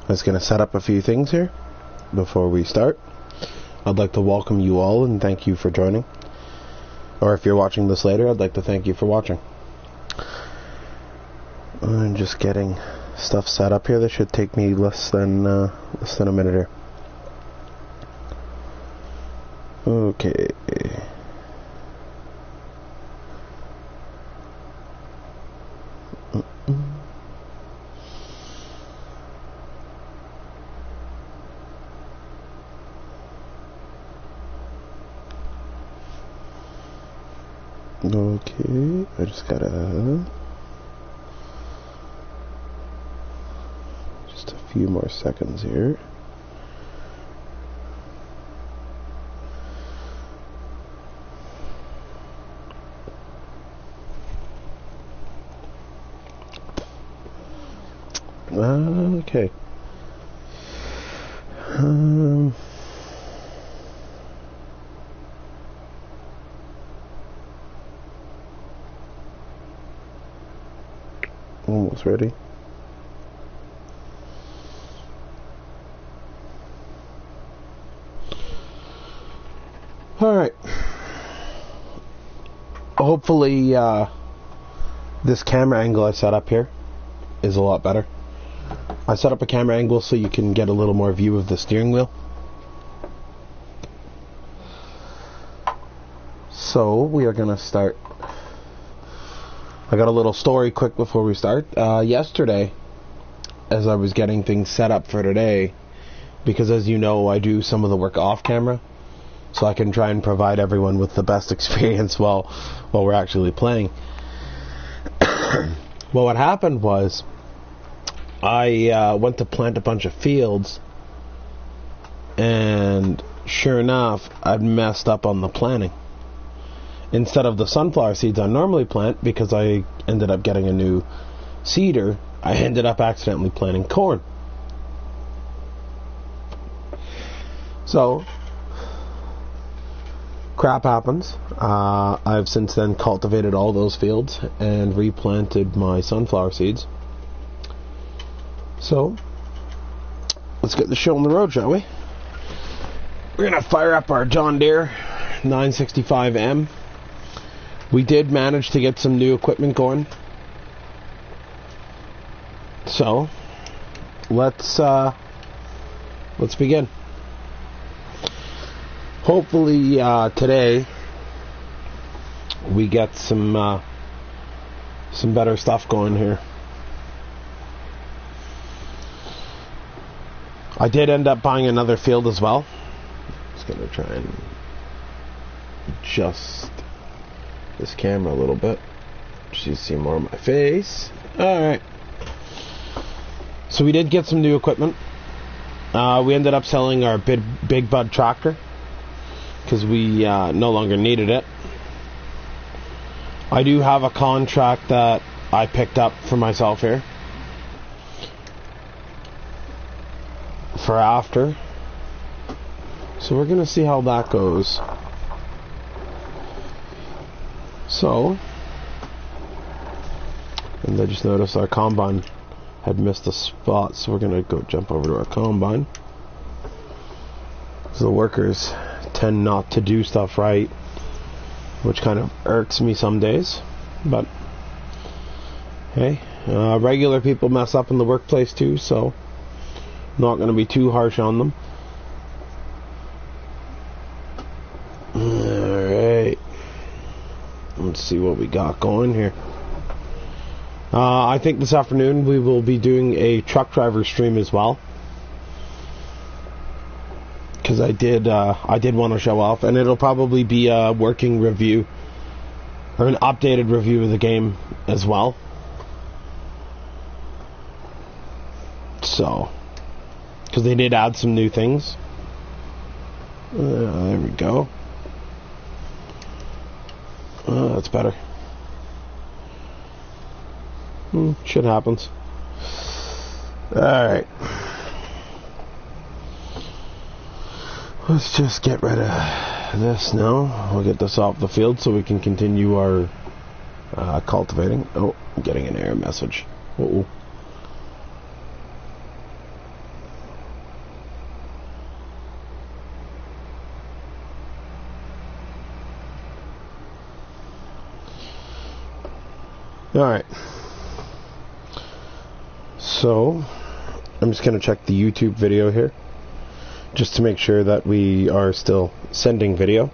I was going to set up a few things here before we start. I'd like to welcome you all and thank you for joining. Or if you're watching this later, I'd like to thank you for watching. I'm just getting stuff set up here. This should take me less than a minute here. Okay. Okay, I just gotta... just a few more seconds here. Okay. Almost ready. All right. Hopefully, this camera angle I set up here is a lot better. I set up a camera angle so you can get a little more view of the steering wheel. So we are gonna start. I got a little story quick before we start. Yesterday, as I was getting things set up for today, because as you know, I do some of the work off camera, so I can try and provide everyone with the best experience while we're actually playing. Well, what happened was, I went to plant a bunch of fields, and sure enough, I'd messed up on the planting. Instead of the sunflower seeds I normally plant, because I ended up getting a new seeder, I ended up accidentally planting corn. So, crap happens. I've since then cultivated all those fields and replanted my sunflower seeds. So, let's get the show on the road, shall we? We're going to fire up our John Deere 965M. We did manage to get some new equipment going. So, let's begin. Hopefully, today, we get some better stuff going here. I did end up buying another field as well. Just gonna try and adjust this camera a little bit so you see more of my face. Alright. So we did get some new equipment. We ended up selling our Big Bud tractor because we no longer needed it. I do have a contract that I picked up for myself here for after, so we're gonna see how that goes. So, and I just noticed our combine had missed a spot, so we're gonna go jump over to our combine. So the workers tend not to do stuff right, which kind of irks me some days, but hey, regular people mess up in the workplace too, so not going to be too harsh on them. Alright. Let's see what we got going here. I think this afternoon we will be doing a truck driver stream as well. Because I did want to show off, and it'll probably be a working review, or an updated review of the game as well. So, because they did add some new things. There we go. That's better. Shit happens. Alright. Let's just get rid of this now. We'll get this off the field so we can continue our cultivating. Oh, I'm getting an error message. Uh-oh. Alright. So, I'm just going to check the YouTube video here, just to make sure that we are still sending video.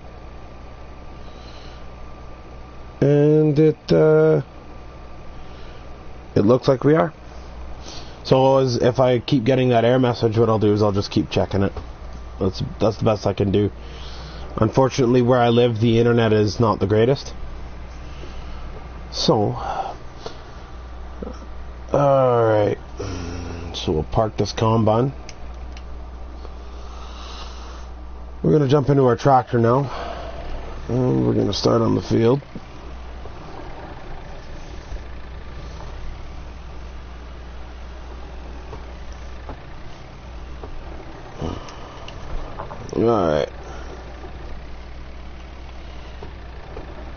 And it looks like we are. So if I keep getting that error message, what I'll do is I'll just keep checking it. That's the best I can do. Unfortunately, where I live, the internet is not the greatest. So, alright. So we'll park this combine. We're going to jump into our tractor now. And we're going to start on the field. Alright.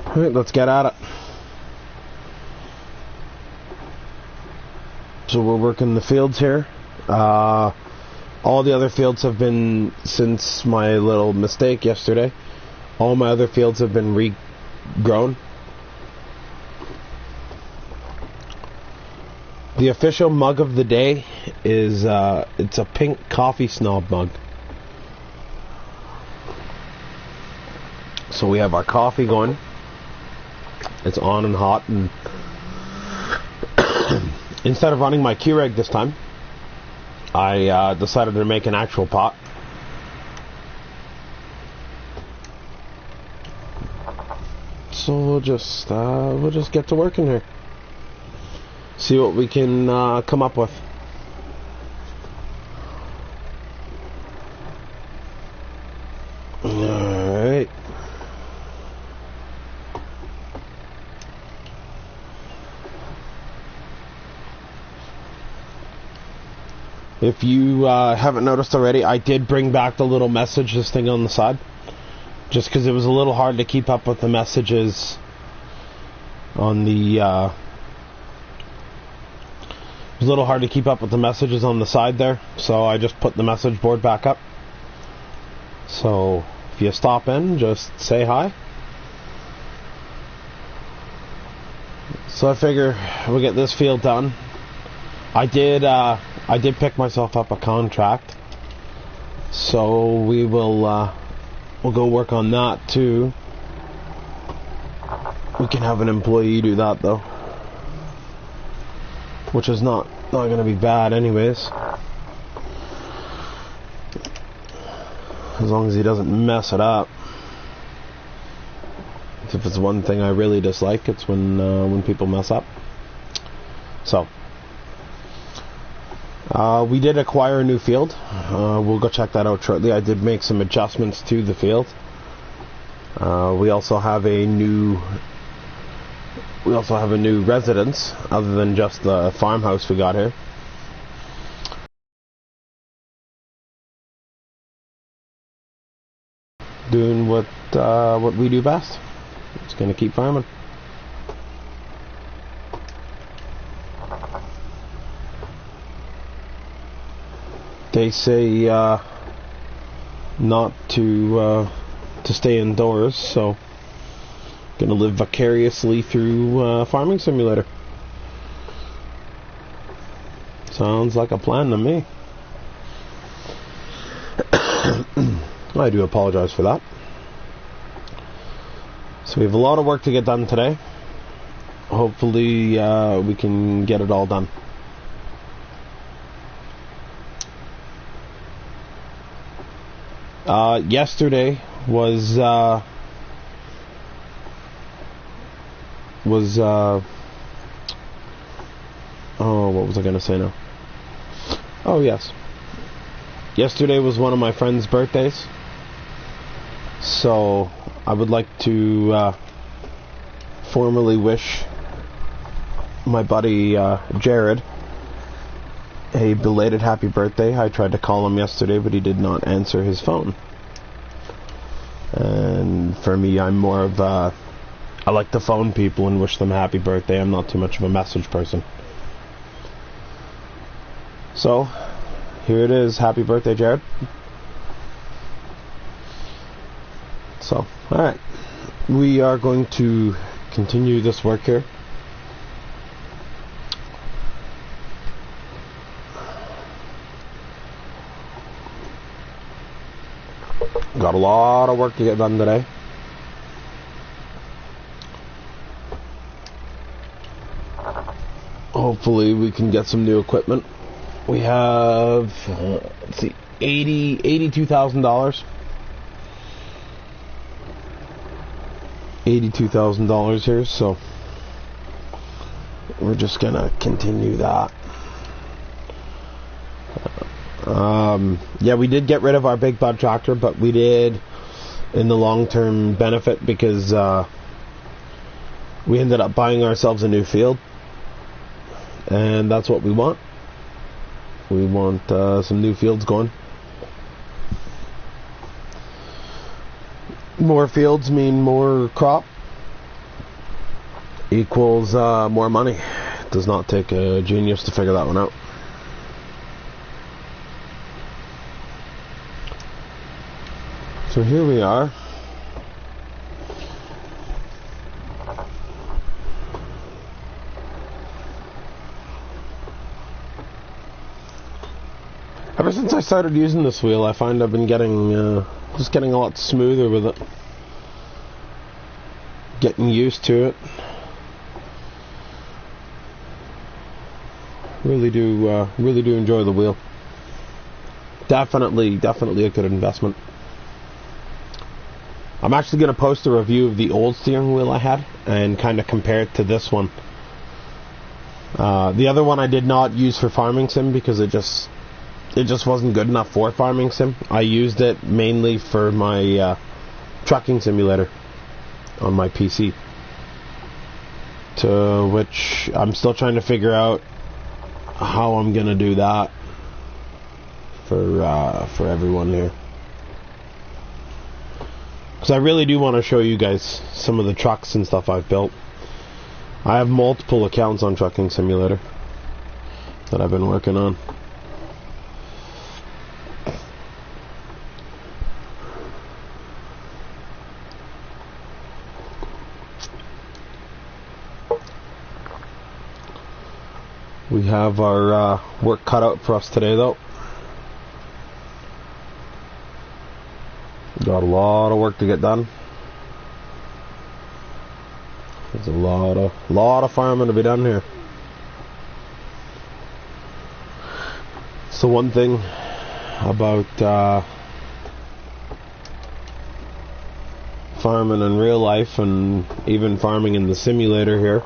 Alright, let's get at it. So we're working the fields here. All the other fields have been, since my little mistake yesterday, all my other fields have been regrown. The official mug of the day is, it's a pink coffee snob mug. So we have our coffee going. It's on and hot, and instead of running my Keurig this time, I decided to make an actual pot. So we'll just get to work in here. See what we can come up with. Alright. If you haven't noticed already, I did bring back the little messages thing on the side. Just because it was a little hard to keep up with the messages on the... it was a little hard to keep up with the messages on the side there. So I just put the message board back up. So if you stop in, just say hi. So I figure we'll get this field done. I did pick myself up a contract, so we will we'll go work on that too. We can have an employee do that though, which is not going to be bad anyways, as long as he doesn't mess it up. If it's one thing I really dislike, it's when people mess up. So. We did acquire a new field. We'll go check that out shortly. I did make some adjustments to the field. We also have a new residence other than just the farmhouse we got here. Doing what we do best. Just gonna keep farming. They say not to stay indoors, so gonna live vicariously through Farming Simulator. Sounds like a plan to me. I do apologize for that. So we have a lot of work to get done today. Hopefully we can get it all done. Yesterday was oh, what was I gonna say now? Oh yes, yesterday was one of my friend's birthdays, so I would like to formally wish my buddy Jared a belated happy birthday. I tried to call him yesterday, but he did not answer his phone. And for me, I'm more of I like to phone people and wish them a happy birthday. I'm not too much of a message person. So, here it is. Happy birthday, Jared. So, alright. We are going to continue this work here. Got a lot of work to get done today. Hopefully we can get some new equipment. We have, let's see, $82,000. $82,000 here, so we're just gonna continue that. Yeah, we did get rid of our big bud tractor, but we did in the long-term benefit because we ended up buying ourselves a new field, and that's what we want. We want some new fields going. More fields mean more crop equals more money. It does not take a genius to figure that one out. So here we are. Ever since I started using this wheel, I find I've been getting just getting a lot smoother with it. Getting used to it. Really do enjoy the wheel. Definitely a good investment. I'm actually going to post a review of the old steering wheel I had and kind of compare it to this one. The other one I did not use for farming sim because it just wasn't good enough for farming sim. I used it mainly for my trucking simulator on my PC, to which I'm still trying to figure out how I'm gonna do that for everyone here, because I really do want to show you guys some of the trucks and stuff I've built. I have multiple accounts on Trucking Simulator that I've been working on. We have our work cut out for us today, though. Got a lot of work to get done. There's a lot of farming to be done here. So one thing about farming in real life, and even farming in the simulator here,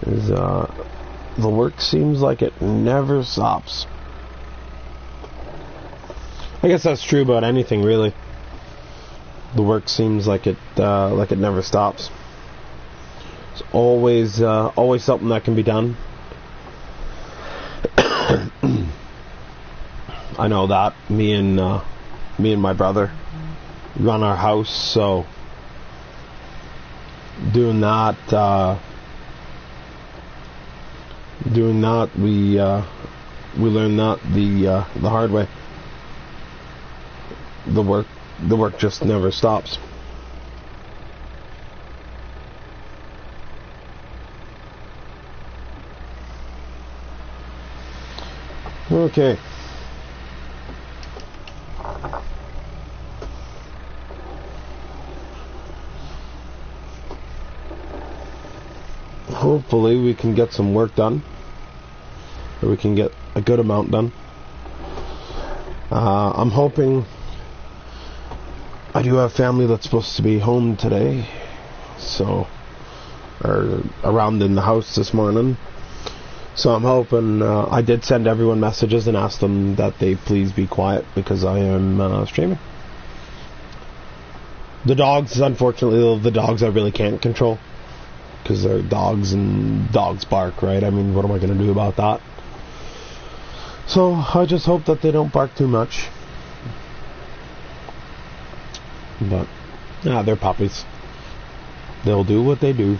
is the work seems like it never stops. I guess that's true about anything, really. The work seems like it never stops. It's always something that can be done. I know that me and my brother run our house, so doing that we learned that the hard way. The work just never stops. Okay. Hopefully we can get some work done, or we can get a good amount done. I'm hoping. I do have family that's supposed to be home today, or around in the house this morning. So I'm hoping. I did send everyone messages and ask them that they please be quiet because I am streaming. The dogs, unfortunately, the dogs I really can't control because they're dogs and dogs bark, right? I mean, what am I going to do about that? So I just hope that they don't bark too much. But, they're puppies. They'll do what they do.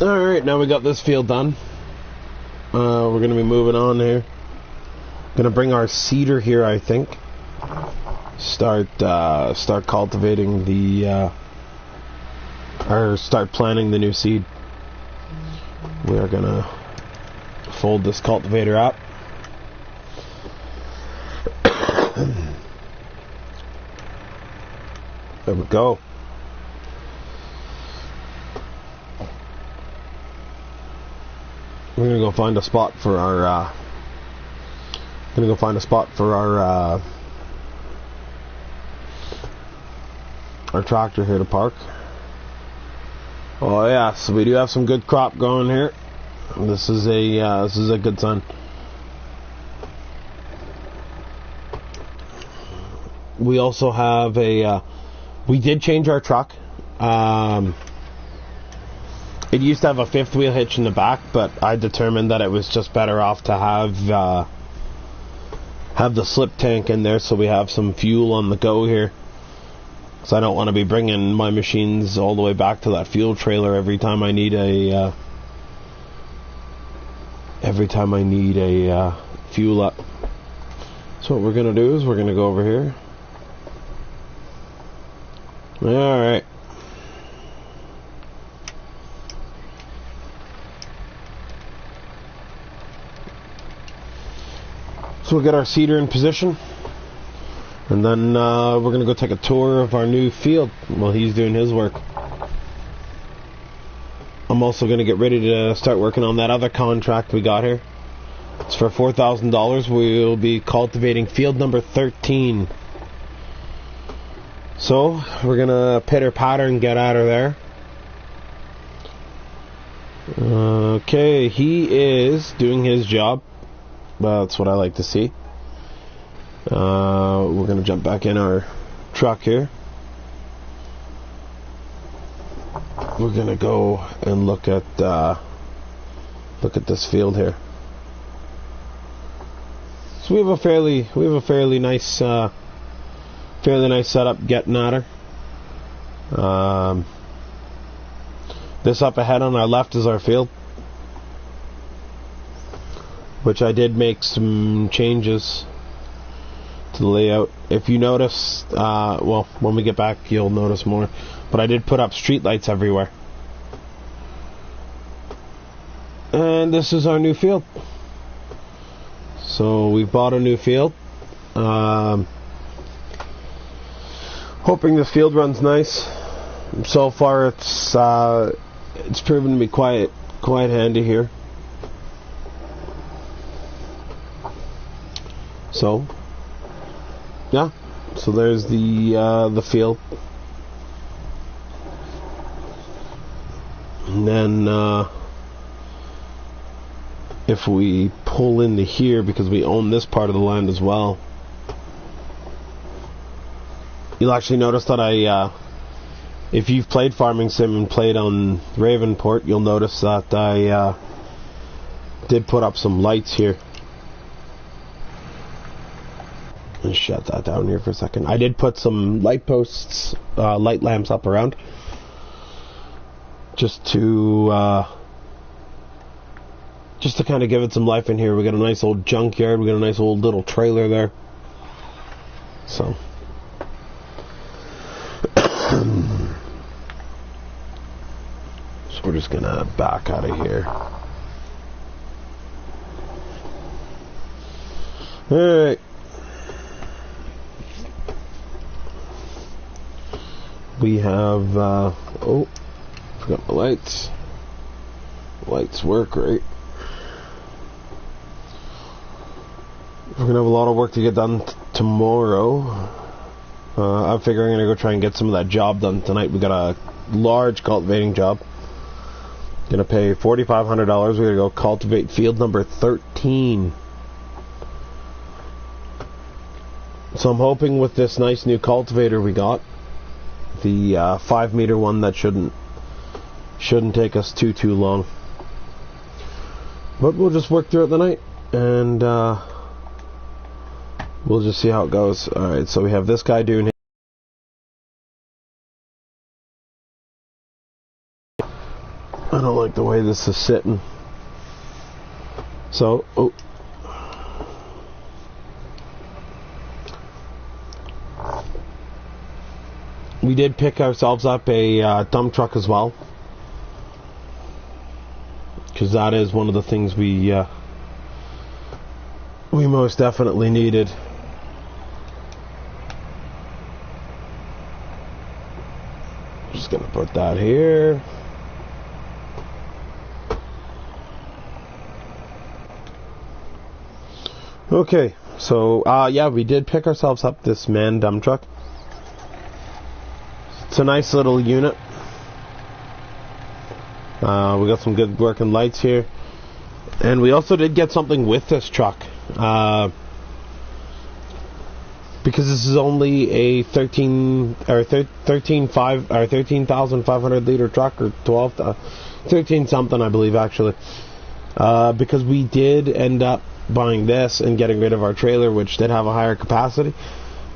Alright, now we got this field done. We're going to be moving on here. Going to bring our seeder here, I think. Start cultivating or start planting the new seed. We are going to fold this cultivator up. we go. We're gonna go find a spot for our. Our tractor here to park. Oh yeah, so we do have some good crop going here. This is a good sign. We also have we did change our truck. It used to have a fifth wheel hitch in the back, but I determined that it was just better off to have the slip tank in there, so we have some fuel on the go here. So I don't want to be bringing my machines all the way back to that fuel trailer every time I need a fuel up. So what we're gonna do is we're gonna go over here. All right. So we'll get our seeder in position, and then we're going to go take a tour of our new field while he's doing his work. I'm also going to get ready to start working on that other contract we got here. It's for $4,000. We'll be cultivating field number 13. So we're going to pitter patter and get out of there. Okay, he is doing his job. That's what I like to see. We're going to jump back in our truck here. We're going to go and look at this field here. So we have a fairly nice setup getting at her. This up ahead on our left is our field, which I did make some changes to the layout. If you notice, well, when we get back you'll notice more, but I did put up street lights everywhere. And this is our new field. So we bought a new field. Hoping this field runs nice. So far it's proven to be quite handy here. So, yeah. So there's the field, and then if we pull into here, because we own this part of the land as well, you'll actually notice that if you've played Farming Sim and played on Ravenport, you'll notice that I did put up some lights here. Let's shut that down here for a second. I did put some light posts, light lamps up around, just to kind of give it some life in here. We got a nice old junkyard. We got a nice old little trailer there. So. So we're just gonna back out of here. Alright. We have, oh, forgot my lights. Lights work, right? We're gonna have a lot of work to get done tomorrow. I'm figuring I'm gonna go try and get some of that job done tonight. We got a large cultivating job. Gonna pay $4,500. We're gonna go cultivate field number 13. So I'm hoping with this nice new cultivator we got, the 5-meter one, that shouldn't take us too long. But we'll just work through it tonight, and we'll just see how it goes. Alright, so we have this guy doing. I don't like the way this is sitting. So, oh. We did pick ourselves up a dump truck as well, because that is one of the things we most definitely needed. put that here. Okay, so yeah, we did pick ourselves up this man dump truck. It's a nice little unit. We got some good working lights here, and we also did get something with this truck. Because this is only a 13,500 liter truck, or 13 something, I believe, actually. Because we did end up buying this and getting rid of our trailer, which did have a higher capacity.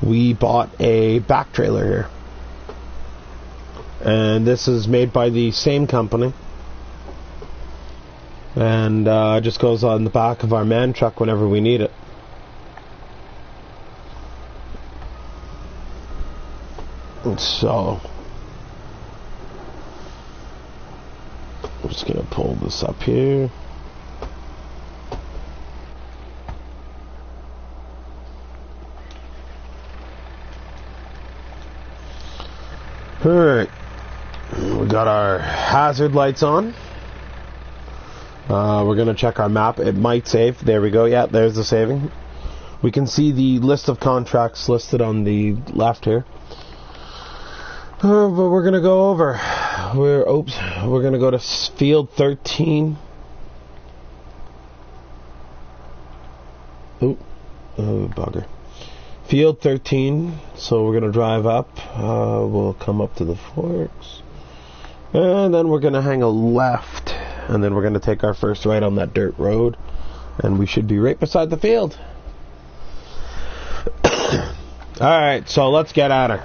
We bought a back trailer here, and this is made by the same company, and it just goes on the back of our man truck whenever we need it. So I'm just gonna pull this up here. Alright, we got our hazard lights on. We're gonna check our map. It might save. There we go. Yeah, there's the saving. We can see the list of contracts listed on the left here. But we're gonna go over. We're gonna go to field 13. Oh, bugger. Field 13. So we're gonna drive up. We'll come up to the forks, and then we're gonna hang a left, and then we're gonna take our first right on that dirt road, and we should be right beside the field. All right, so let's get at her.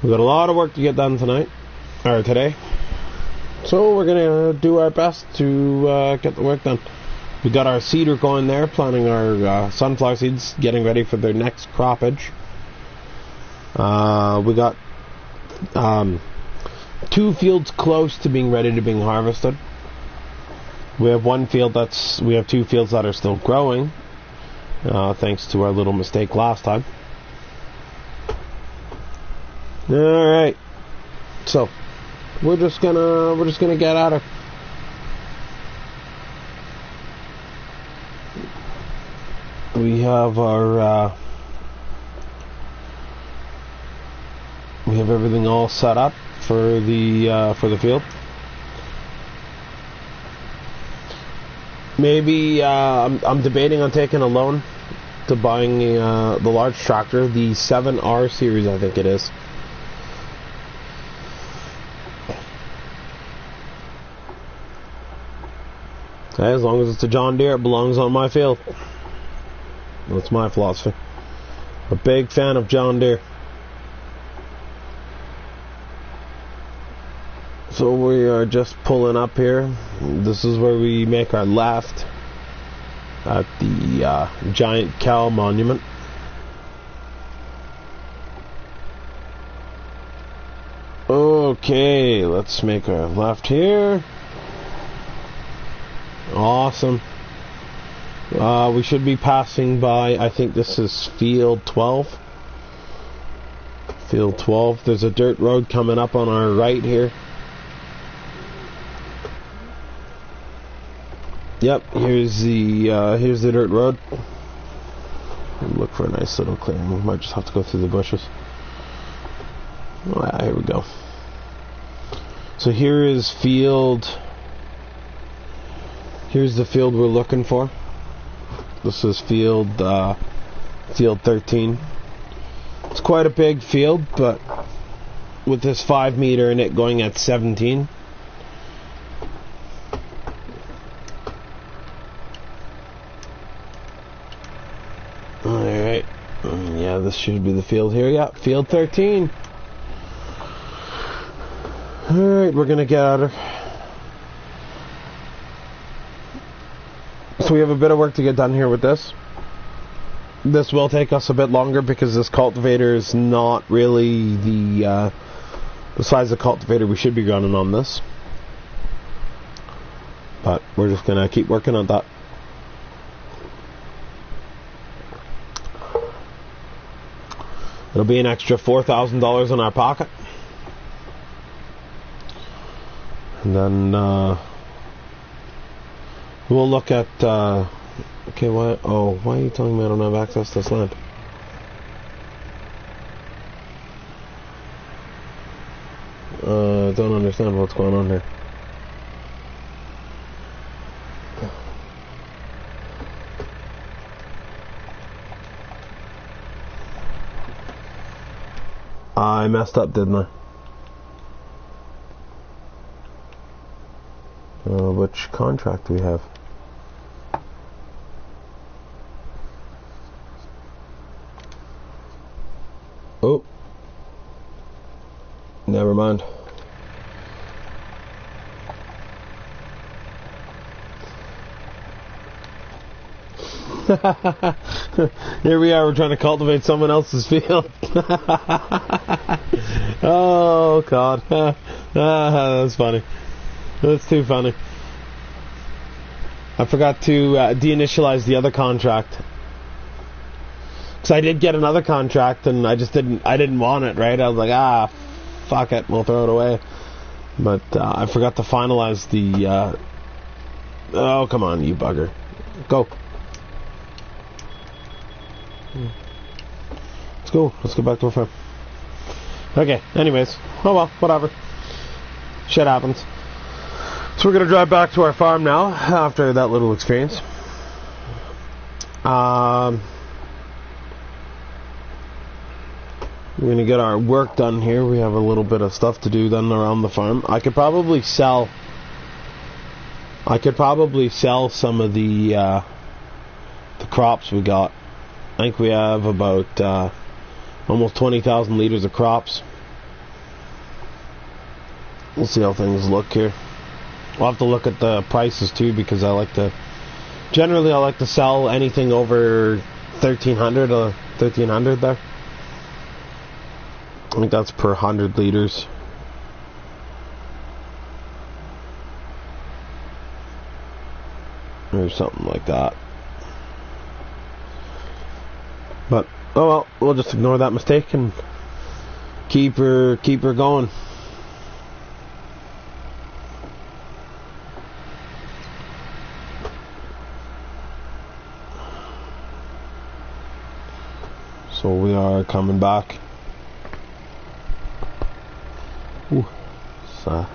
We've got a lot of work to get done today. So we're going to do our best to get the work done. We got our seeder going there, planting our sunflower seeds, getting ready for their next croppage. We got 2 fields close to being ready to being harvested. We have 2 fields that are still growing, thanks to our little mistake last time. Alright, so we're just gonna get at her. We have our we have everything all set up for the field. Maybe I'm debating on taking a loan to buying the large tractor, the 7R series, I think it is. Okay, as long as it's a John Deere, it belongs on my field. That's my philosophy. A big fan of John Deere. So we are just pulling up here. This is where we make our left at the Giant Cow Monument. Okay, let's make our left here. Awesome. We should be passing by, I think this is field 12. Field 12. There's a dirt road coming up on our right here. Yep, here's the dirt road. Look for a nice little clearing. We might just have to go through the bushes. Oh, yeah, here we go. So here is field. Here's the field we're looking for. This is field 13. It's quite a big field, but with this 5 meter in it going at 17. Alright. Yeah, this should be the field here. Yeah, field 13. Alright, we're gonna get at her. So we have a bit of work to get done here with this. This will take us a bit longer because this cultivator is not really the size of cultivator we should be running on this. But we're just going to keep working on that. It'll be an extra $4,000 in our pocket. And then we'll look at... okay, why are you telling me I don't have access to this land? Don't understand what's going on here. I messed up, didn't I? Which contract do we have? Oh. Never mind. Here we are, we're trying to cultivate someone else's field. Oh, God. That's funny. That's too funny. I forgot to deinitialize the other contract. Because I did get another contract and I didn't want it, right? I was like, fuck it, we'll throw it away. But I forgot to finalize the... oh, come on, you bugger. Go. Let's go. Let's go back to our farm. Okay, anyways. Oh well, whatever. Shit happens. So we're going to drive back to our farm now, after that little experience. We're going to get our work done here. We have a little bit of stuff to do then around the farm. I could probably sell some of the crops we got. I think we have about almost 20,000 liters of crops. We'll see how things look here. We'll have to look at the prices too, because generally I like to sell anything over 1,300 there. I think that's per 100 liters. Or something like that. But, oh well, we'll just ignore that mistake and keep her going. So we are coming back. Ooh, so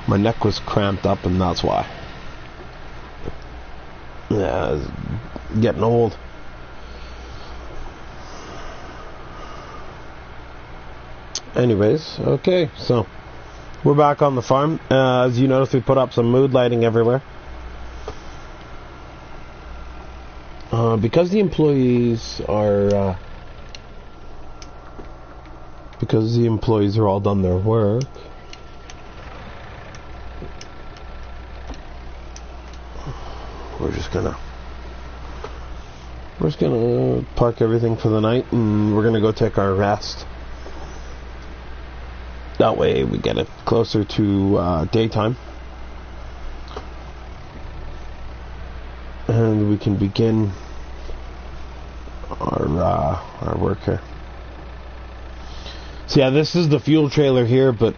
my neck was cramped up and that's why. Yeah, it's getting old. Anyways, okay, so we're back on the farm. As you notice, we put up some mood lighting everywhere. Because the employees are all done their work. We're just gonna park everything for the night, and we're gonna go take our rest. That way we get it closer to daytime. And we can begin our work here. So yeah, this is the fuel trailer here, but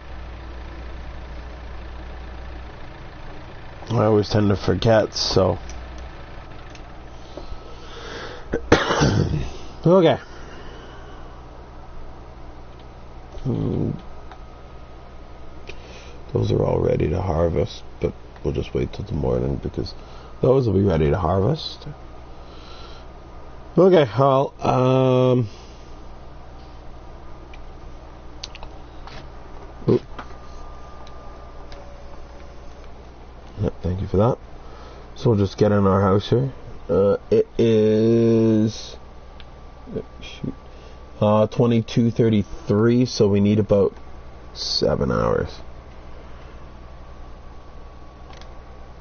I always tend to forget, so... Okay. Those are all ready to harvest, but we'll just wait till the morning because those will be ready to harvest. Okay, well, thank you for that. So we'll just get in our house here. It is 22:33, so we need about 7 hours.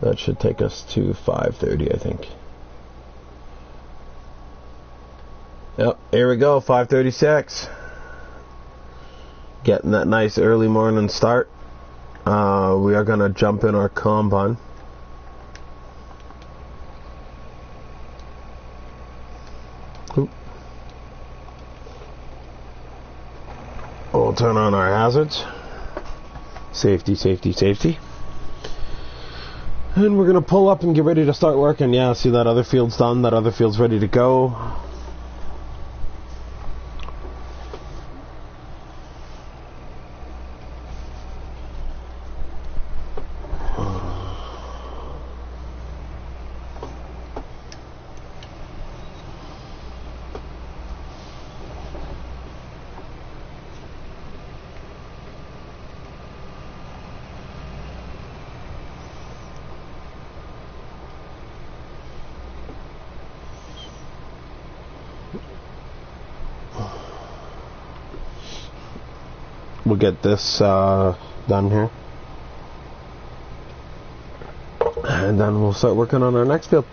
That should take us to 5:30, I think. Yep, here we go, 5:36. Getting that nice early morning start. We are going to jump in our combine. Oop. We'll turn on our hazards. Safety, safety, safety. And we're going to pull up and get ready to start working. Yeah, see that other field's done. That other field's ready to go. We'll get this done here. And then we'll start working on our next field.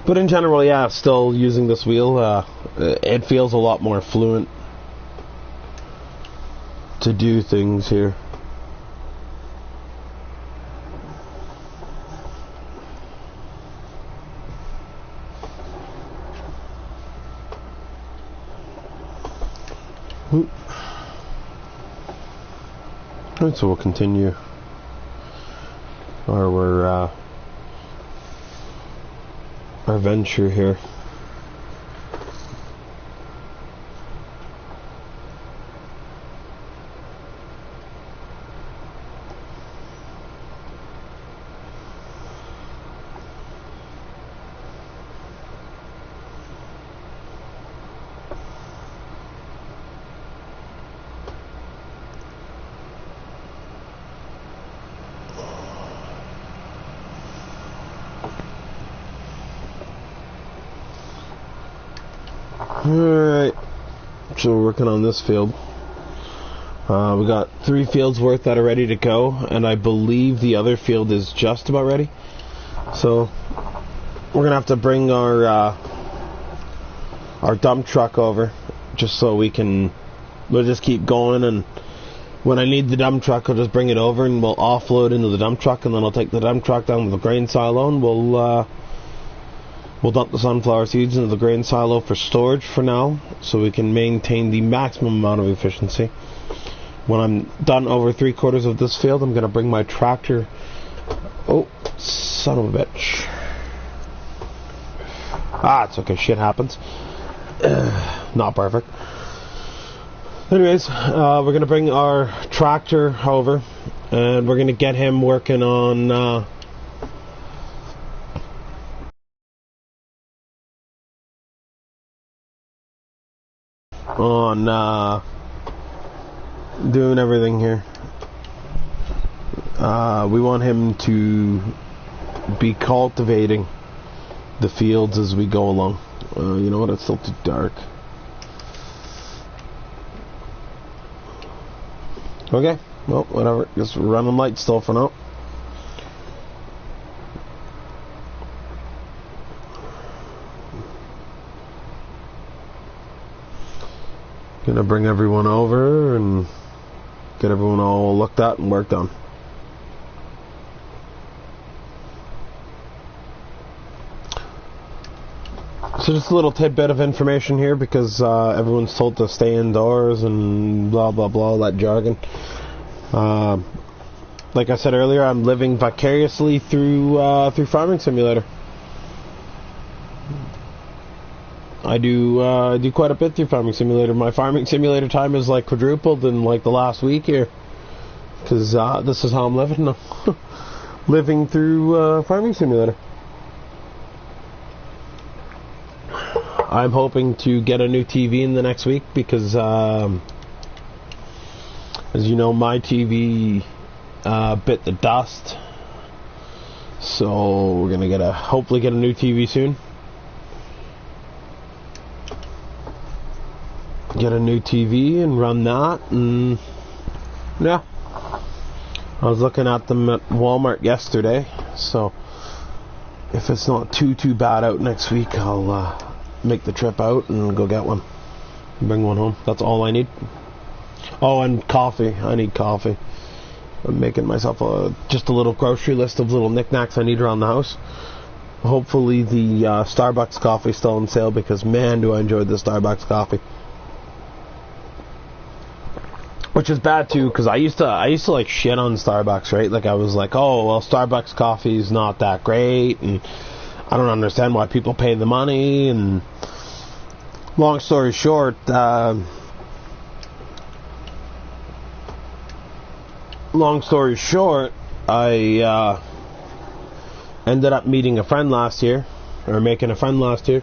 But in general, yeah, still using this wheel, it feels a lot more fluent to do things here. Alright, so we'll continue our venture here. Alright, so we're working on this field. We got 3 fields worth that are ready to go, and I believe the other field is just about ready. So we're gonna have to bring our dump truck over, just so we'll just keep going, and when I need the dump truck, I'll just bring it over and we'll offload into the dump truck, and then I'll take the dump truck down to the grain silo, and we'll dump the sunflower seeds into the grain silo for storage for now, so we can maintain the maximum amount of efficiency. When I'm done over 3/4 of this field, I'm going to bring my tractor... Oh, son of a bitch. It's okay, shit happens. Not perfect. Anyways, we're going to bring our tractor over, and we're going to get him working on... doing everything here. We want him to be cultivating the fields as we go along. You know what, it's still too dark. Okay, well, whatever, just running light still for now. Gonna bring everyone over and get everyone all looked at and worked on. So just a little tidbit of information here, because everyone's told to stay indoors and blah blah blah, all that jargon. Like I said earlier, I'm living vicariously through Farming Simulator. I do quite a bit through Farming Simulator. My Farming Simulator time is like quadrupled in like the last week here, because this is how I'm living now. Living through Farming Simulator. I'm hoping to get a new TV in the next week, because as you know, my TV bit the dust, so we're gonna hopefully get a new TV soon. Get a new TV and run that, and yeah, I was looking at them at Walmart yesterday, so if it's not too bad out next week, I'll make the trip out and go get one, bring one home. That's all I need. Oh, and coffee. I need coffee. I'm making myself just a little grocery list of little knickknacks I need around the house. Hopefully the Starbucks coffee's still on sale, because man, do I enjoy the Starbucks coffee. Which is bad too, because I used to like shit on Starbucks, right? Like I was like, oh well, Starbucks coffee is not that great, and I don't understand why people pay the money. And long story short, I ended up meeting a friend last year, or making a friend last year,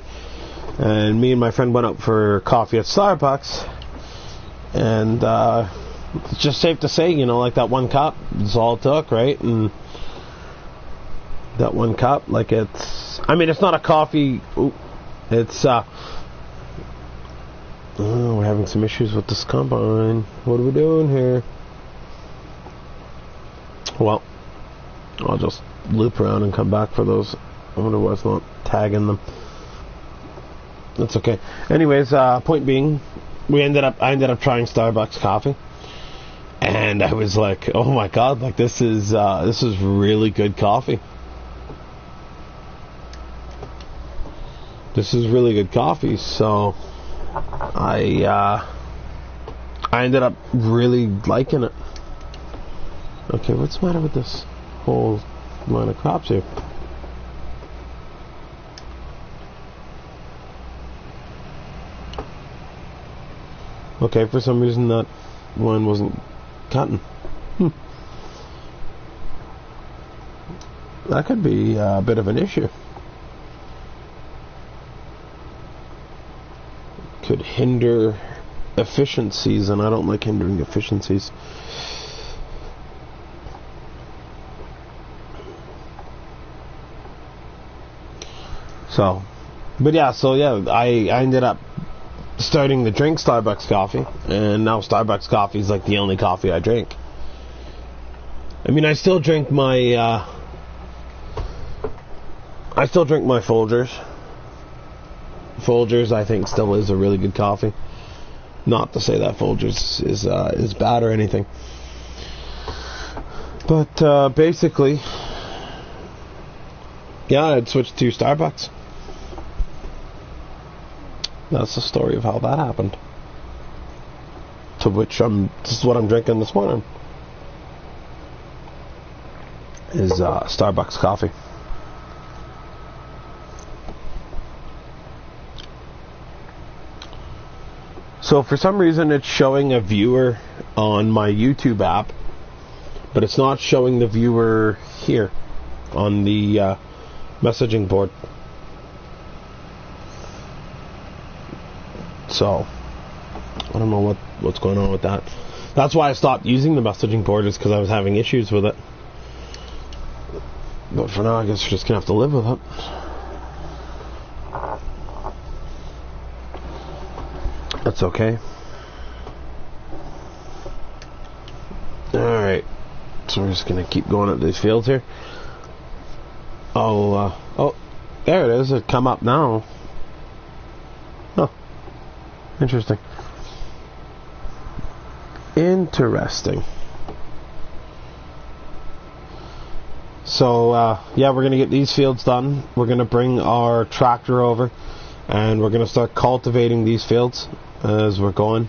and me and my friend went out for coffee at Starbucks. And it's just safe to say, you know, like that one cup is all it took, right? And that one cup, like it's not a coffee. It's we're having some issues with this combine. What are we doing here? Well, I'll just loop around and come back for those. I wonder why it's not tagging them. That's okay. Anyways, point being, I ended up trying Starbucks coffee, and I was like, oh my god, like this is really good coffee. This is really good coffee. So I ended up really liking it. Okay, what's the matter with this whole line of crops here? Okay, for some reason that one wasn't cutting. That could be a bit of an issue. Could hinder efficiencies, and I don't like hindering efficiencies. So, I ended up starting to drink Starbucks coffee, and now Starbucks coffee is like the only coffee I drink. I mean, I still drink my Folgers. Folgers, I think, still is a really good coffee. Not to say that Folgers is bad or anything, but basically, yeah, I'd switched to Starbucks. That's the story of how that happened. To which this is what I'm drinking this morning. Is Starbucks coffee. So for some reason it's showing a viewer on my YouTube app, but it's not showing the viewer here on the messaging board. So I don't know what's going on with that. That's why I stopped using the messaging board, is because I was having issues with it. But for now, I guess we're just gonna have to live with it. That's okay. Alright. So we're just gonna keep going at these fields here. Oh, there it is. It come up now. Huh. Interesting. So, yeah, we're going to get these fields done. We're going to bring our tractor over, and we're going to start cultivating these fields as we're going.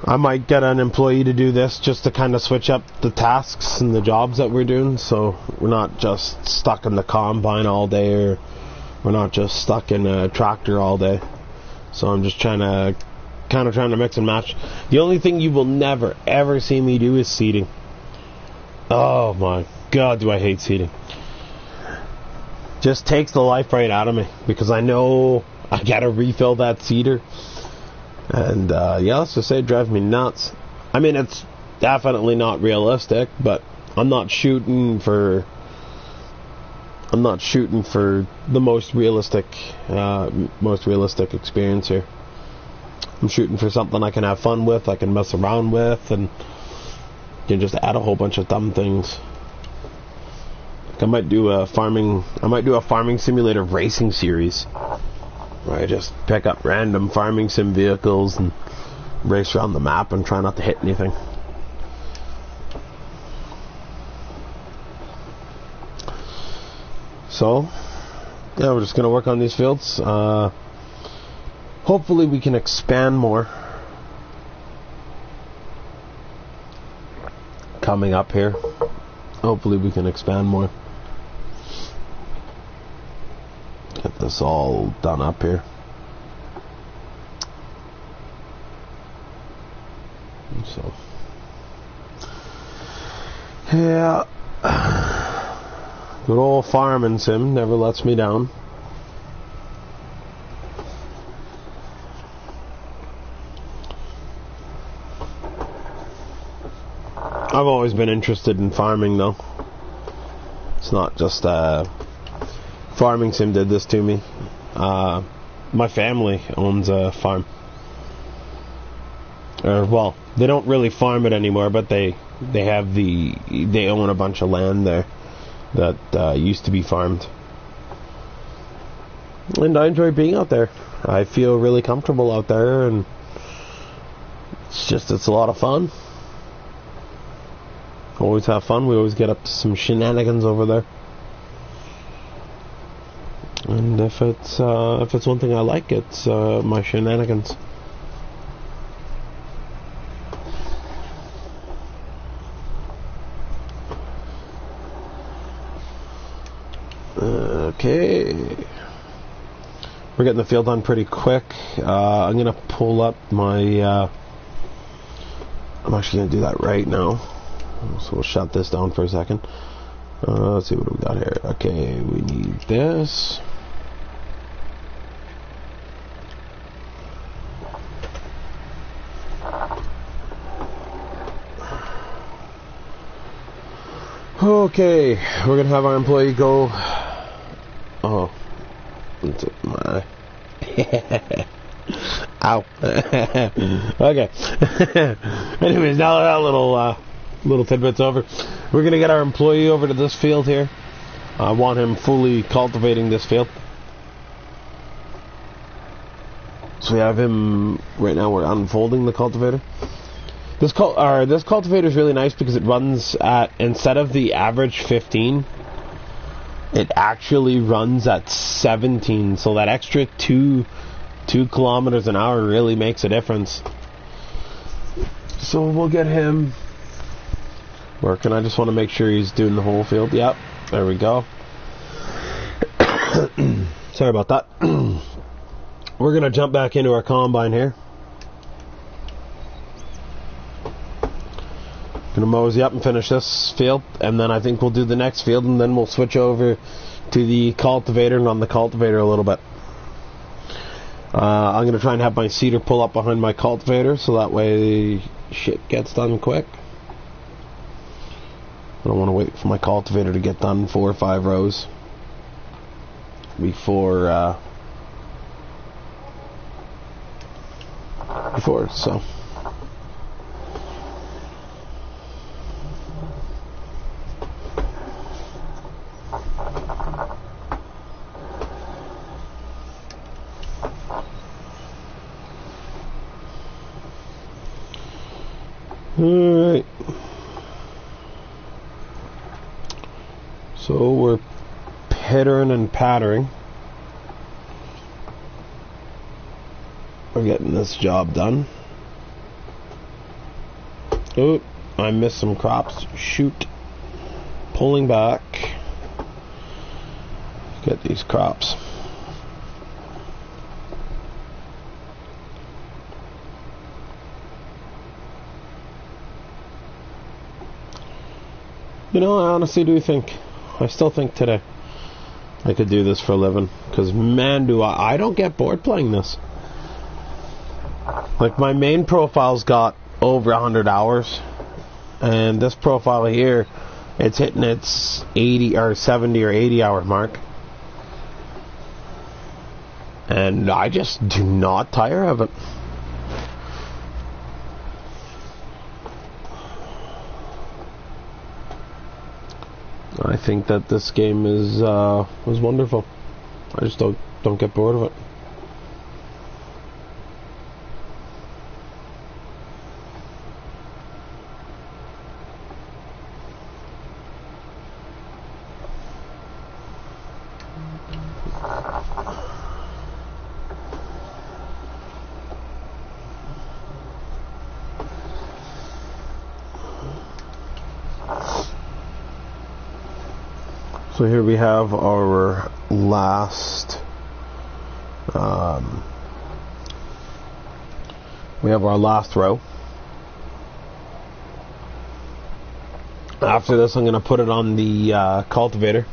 I might get an employee to do this just to kind of switch up the tasks and the jobs that we're doing, so we're not just stuck in the combine all day, or we're not just stuck in a tractor all day. So I'm just trying to mix and match. The only thing you will never ever see me do is seeding. Oh my god, do I hate seeding. Just takes the life right out of me, because I know I gotta refill that seeder. And yeah, let's just say it drives me nuts. I mean, it's definitely not realistic, but I'm not shooting for the most realistic experience here. I'm shooting for something I can have fun with, I can mess around with, and can just add a whole bunch of dumb things. Like I might do a farming simulator racing series, where I just pick up random farming sim vehicles and race around the map and try not to hit anything. So, yeah, we're just going to work on these fields. Hopefully we can expand more coming up here. Hopefully we can expand more. Get this all done up here. So, yeah, good old farming sim never lets me down. I've always been interested in farming, though. It's not just farming sim did this to me. My family owns a farm. Well, they don't really farm it anymore, but they own a bunch of land there that used to be farmed. And I enjoy being out there. I feel really comfortable out there, and it's a lot of fun. Always have fun. We always get up to some shenanigans over there. And if it's one thing I like, it's my shenanigans. Okay, we're getting the field done pretty quick. I'm gonna pull up my. I'm actually gonna do that right now. So we'll shut this down for a second. Let's see what we got here. Okay, we need this. Okay, we're gonna have our employee go. Oh, my. Ow. Okay. Anyways, now that little tidbit's over, we're gonna get our employee over to this field here. I want him fully cultivating this field. So we have him right now. We're unfolding the cultivator. This cultivator is really nice because it runs at, instead of the average 15, it actually runs at 17. So that extra 2 kilometers an hour really makes a difference. So we'll get him working. I just want to make sure he's doing the whole field. Yep, there we go. Sorry about that. We're gonna jump back into our combine here. Gonna mosey up and finish this field, and then I think we'll do the next field, and then we'll switch over to the cultivator and run the cultivator a little bit. I'm gonna try and have my seeder pull up behind my cultivator, so that way shit gets done quick. I don't want to wait for my cultivator to get done 4 or 5 rows before so. Alright. So we're pittering and pattering. We're getting this job done. Oh, I missed some crops. Shoot. Pulling back. Get these crops. You know, I honestly do think, I still think today I could do this for a living, because man, do I don't get bored playing this. Like, my main profile's got over 100 hours, and this profile here, it's hitting its 80 or 70 or 80 hour mark, and I just do not tire of it. I think that this game is was wonderful. I just don't get bored of it. So here we have our last row. After this, I'm going to put it on the cultivator.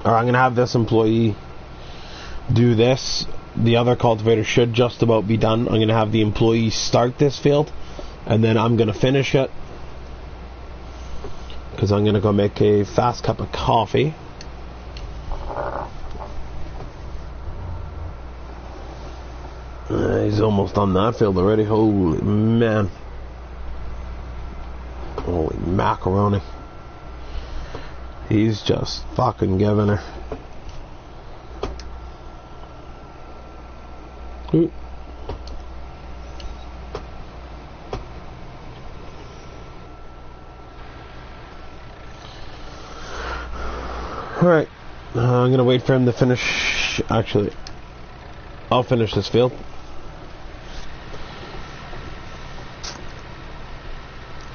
Or I'm going to have this employee do this. The other cultivator should just about be done. I'm going to have the employee start this field, and then I'm going to finish it, because I'm going to go make a fast cup of coffee. He's almost done that field already. Holy man. Holy macaroni. He's just fucking giving her. Ooh. Alright, I'm gonna wait for him to finish. Actually, I'll finish this field.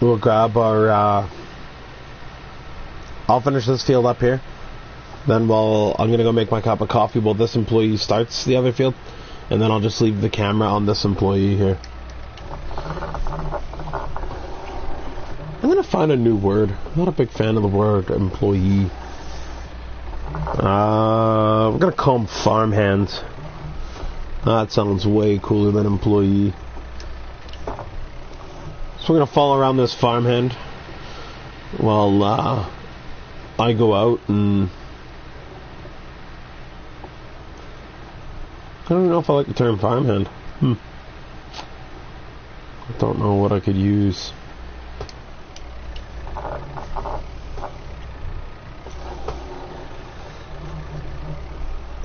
We'll grab our I'll finish this field up here. Then I'm gonna go make my cup of coffee while this employee starts the other field, and then I'll just leave the camera on this employee here. I'm gonna find a new word. I'm not a big fan of the word employee. We're gonna call them farmhands. That sounds way cooler than employee. So we're gonna follow around this farmhand while I go out and I don't know if I like the term farmhand. I don't know what I could use.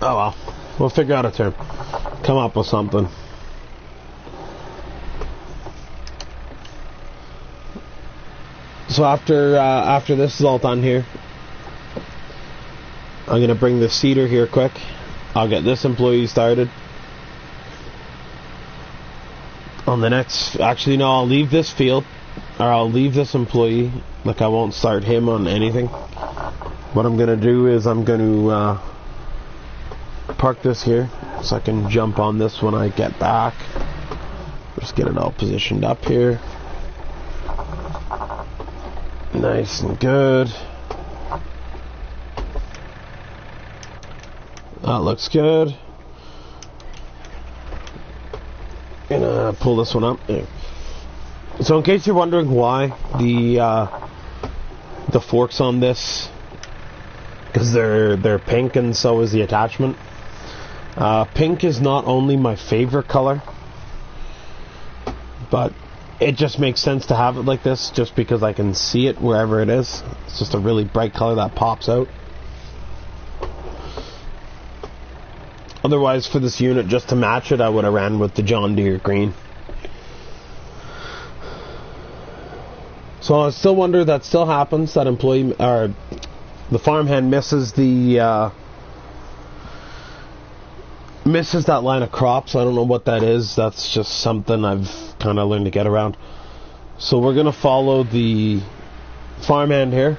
Oh well, we'll figure out a term. Come up with something. So after this is all done here, I'm gonna bring the seeder here quick. I'll get this employee started. On the next, actually no, I'll leave this field, or I'll leave this employee. Like, I won't start him on anything. What I'm gonna do is I'm gonna park this here so I can jump on this when I get back. Just get it all positioned up here. Nice and good. That looks good. Gonna pull this one up. Yeah. So in case you're wondering why the forks on this, because they're pink and so is the attachment. Pink is not only my favorite color, but it just makes sense to have it like this, just because I can see it wherever it is. It's just a really bright color that pops out. Otherwise, for this unit, just to match it, I would have ran with the John Deere green. So I still wonder, that still happens, that employee, or the farmhand misses that line of crops. I don't know what that is. That's just something I've kind of learned to get around. So we're going to follow the farmhand here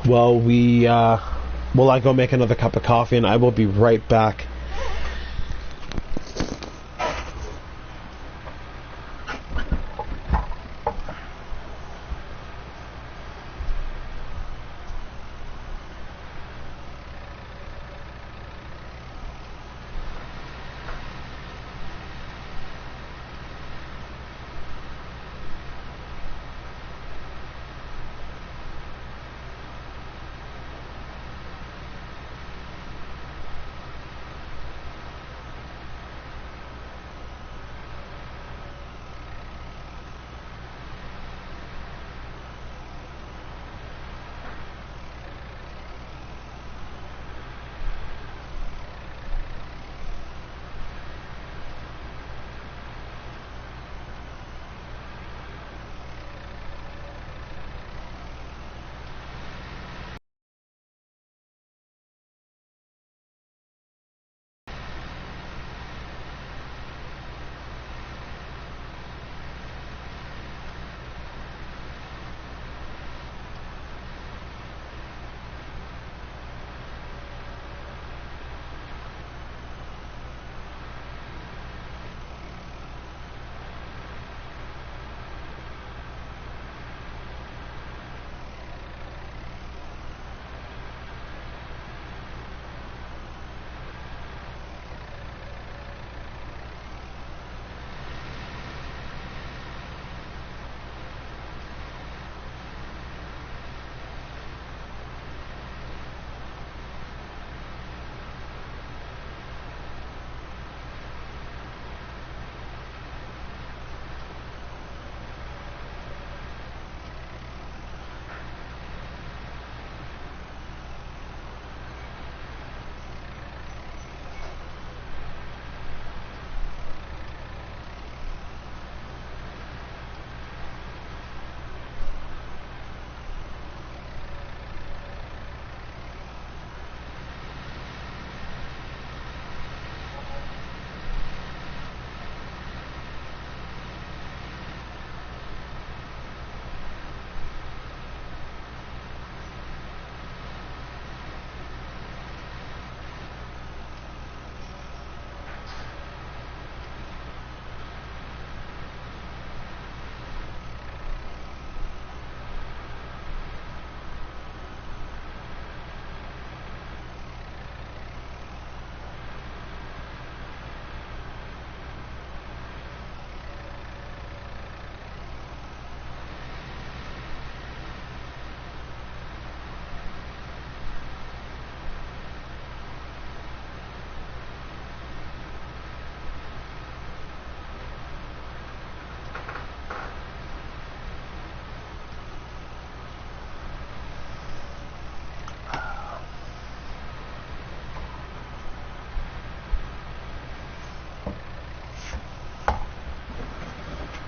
while I go make another cup of coffee, and I will be right back.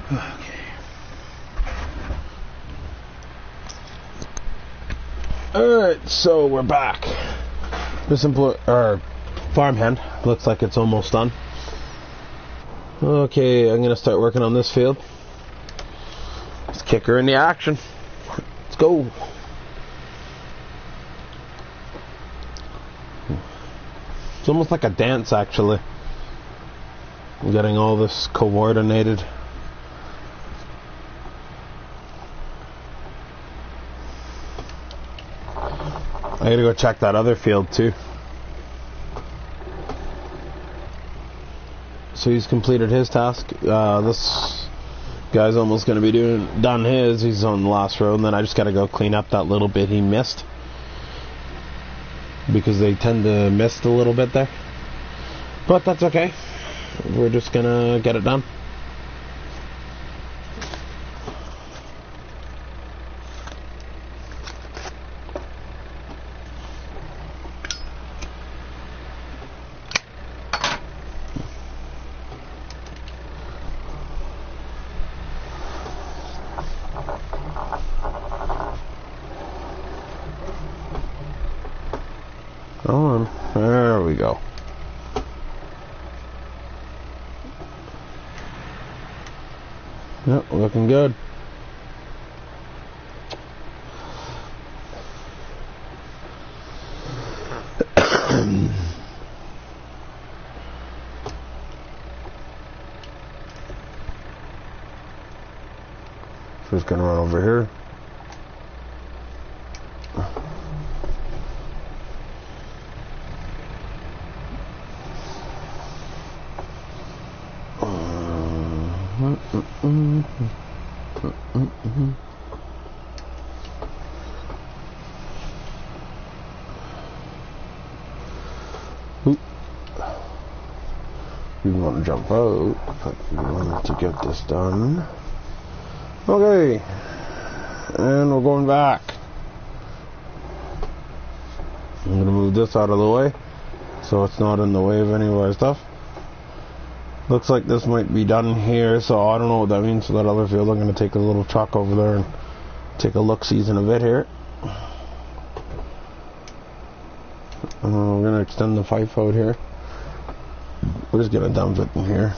Okay. Alright, so we're back. This farmhand looks like it's almost done. Okay, I'm gonna start working on this field. Let's kick her into action. Let's go. It's almost like a dance, actually. I'm getting all this coordinated. I gotta go check that other field too. So he's completed his task. This guy's almost gonna be done his. He's on the last row, and then I just gotta go clean up that little bit he missed, because they tend to miss a little bit there. But that's okay. We're just gonna get it done. Oh, there we go. Yep, looking good. Just gonna run over here. We want to jump out, but we want to get this done. Okay, and we're going back. I'm going to move this out of the way so it's not in the way of any of our stuff. Looks like this might be done here, so I don't know what that means for that other field. I'm going to take a little truck over there and take a look-sees in a bit here. We're going to extend the pipe out here. We're just going to dump it in here.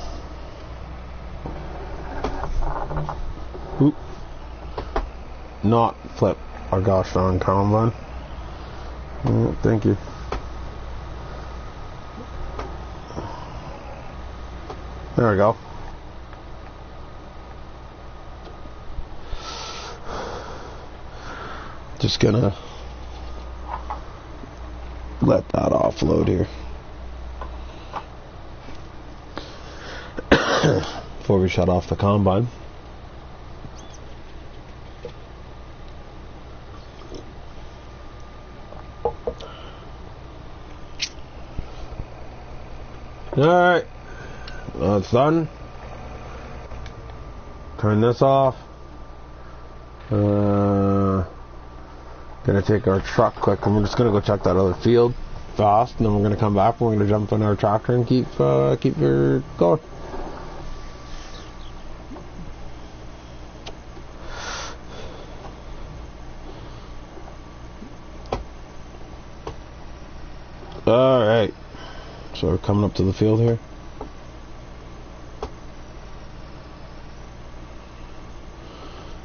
Oop. Not flip our gosh darn combine. Oh, thank you. There we go. Just gonna let that offload here before we shut off the combine. Alright, that's done. Turn this off. Gonna take our truck quick, and we're just gonna go check that other field fast, and then we're gonna come back and we're gonna jump in our tractor and keep her going. Alright, so we're coming up to the field here.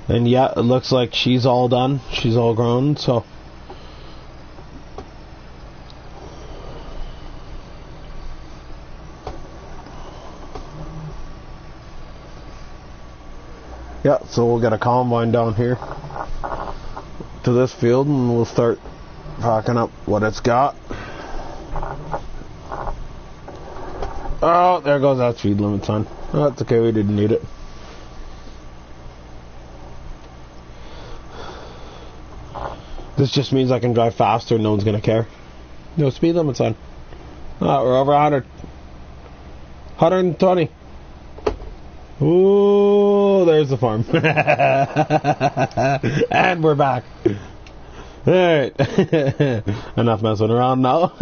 And yeah, it looks like she's all done. She's all grown, so yeah, so we'll get a combine down here to this field and we'll start packing up what it's got. Oh, there goes that speed limit sign. Oh, that's okay, we didn't need it. This just means I can drive faster and no one's gonna care. No speed limit sign. Oh, we're over 100. 120. Ooh, there's the farm. And we're back. Alright. Enough messing around now.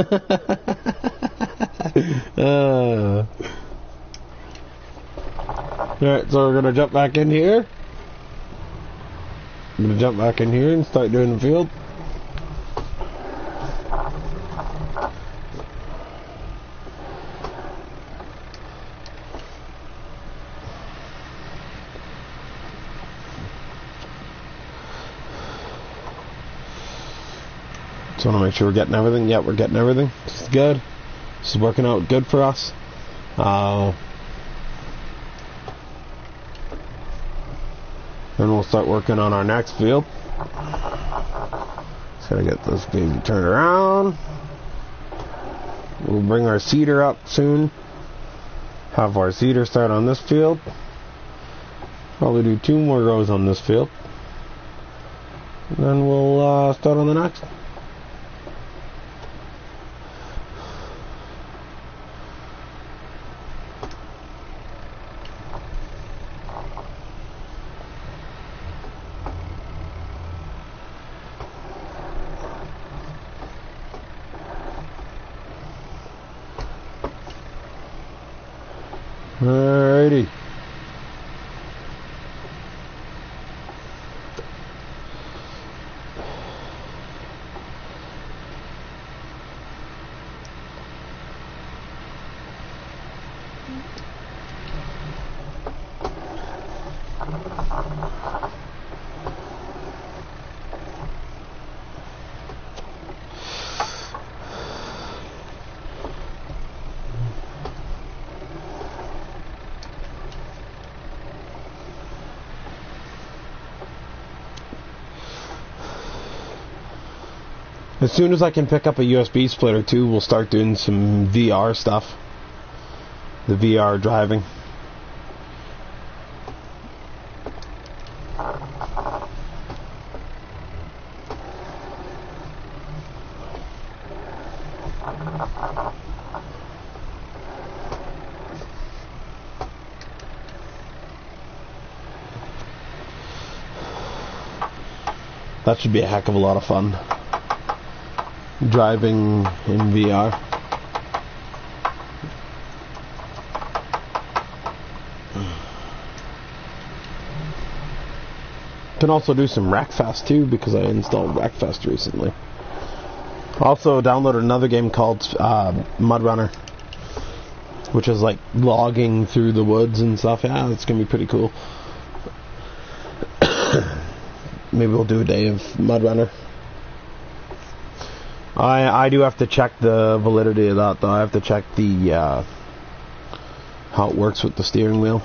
Alright, so we're gonna jump back in here. I'm gonna jump back in here and start doing the field. Just want to make sure we're getting everything. Yep, we're getting everything. This is good. This is working out good for us. Then we'll start working on our next field. Just gotta get this baby turned around. We'll bring our seeder up soon. Have our seeder start on this field. Probably do 2 more rows on this field. And then we'll start on the next. Alrighty. As soon as I can pick up a USB splitter too, we'll start doing some VR stuff. The VR driving. That should be a heck of a lot of fun. Driving in VR. Can also do some Wreckfest too, because I installed Wreckfest recently. Also downloaded another game called Mud Runner, which is like logging through the woods and stuff. Yeah, it's gonna be pretty cool. Maybe we'll do a day of Mud Runner. I do have to check the validity of that though. I have to check the how it works with the steering wheel.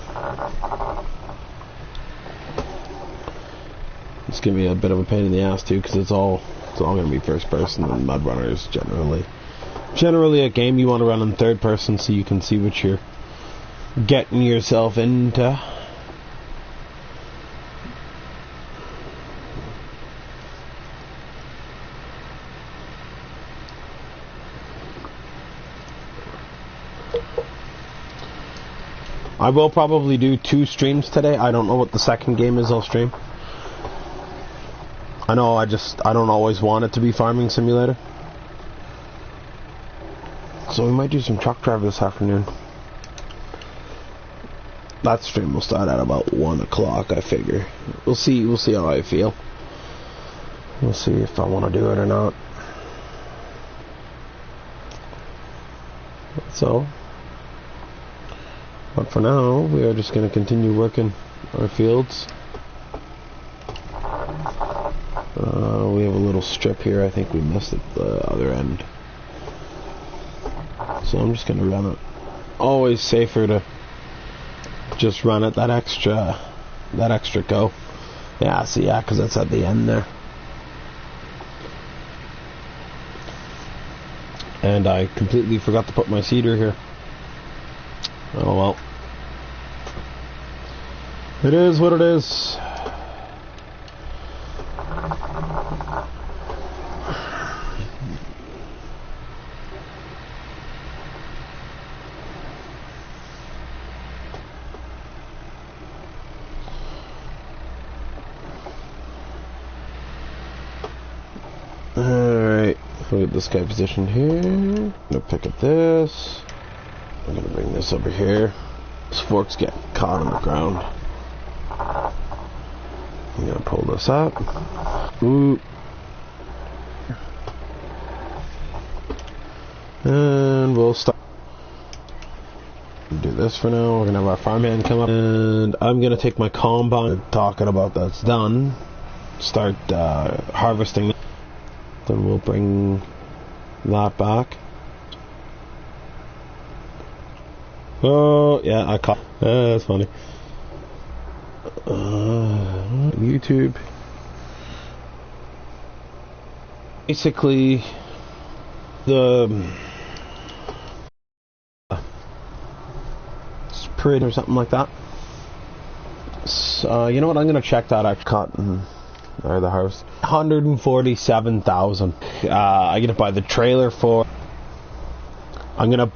It's gonna be a bit of a pain in the ass too, because it's all gonna be first person, and Mud Runner is generally a game you want to run in third person so you can see what you're getting yourself into. I will probably do 2 streams today. I don't know what the second game is I'll stream. I know I don't always want it to be Farming Simulator. So we might do some truck driver this afternoon. That stream will start at about 1 o'clock, I figure. We'll see how I feel. We'll see if I want to do it or not. So, but for now, we are just going to continue working our fields. We have a little strip here. I think we missed at the other end. So I'm just going to run it. Always safer to just run it that extra go. Yeah, see, yeah, because that's at the end there. And I completely forgot to put my seeder here. Oh well. It is what it is. Alright, we'll get this guy positioned here. I'm gonna pick up this. I'm gonna bring this over here. This fork's getting caught on the ground. I'm gonna pull this up. Ooh. And we'll start. Do this for now. We're gonna have our farmhand come up, and I'm gonna take my combine. Talking about that's done. Start harvesting. Then we'll bring that back. Oh yeah, I caught. That's funny. YouTube. Basically, the spread or something like that. So, you know what? I'm gonna check that out. Cotton or the harvest. 147,000. I'm gonna buy the trailer for. I'm gonna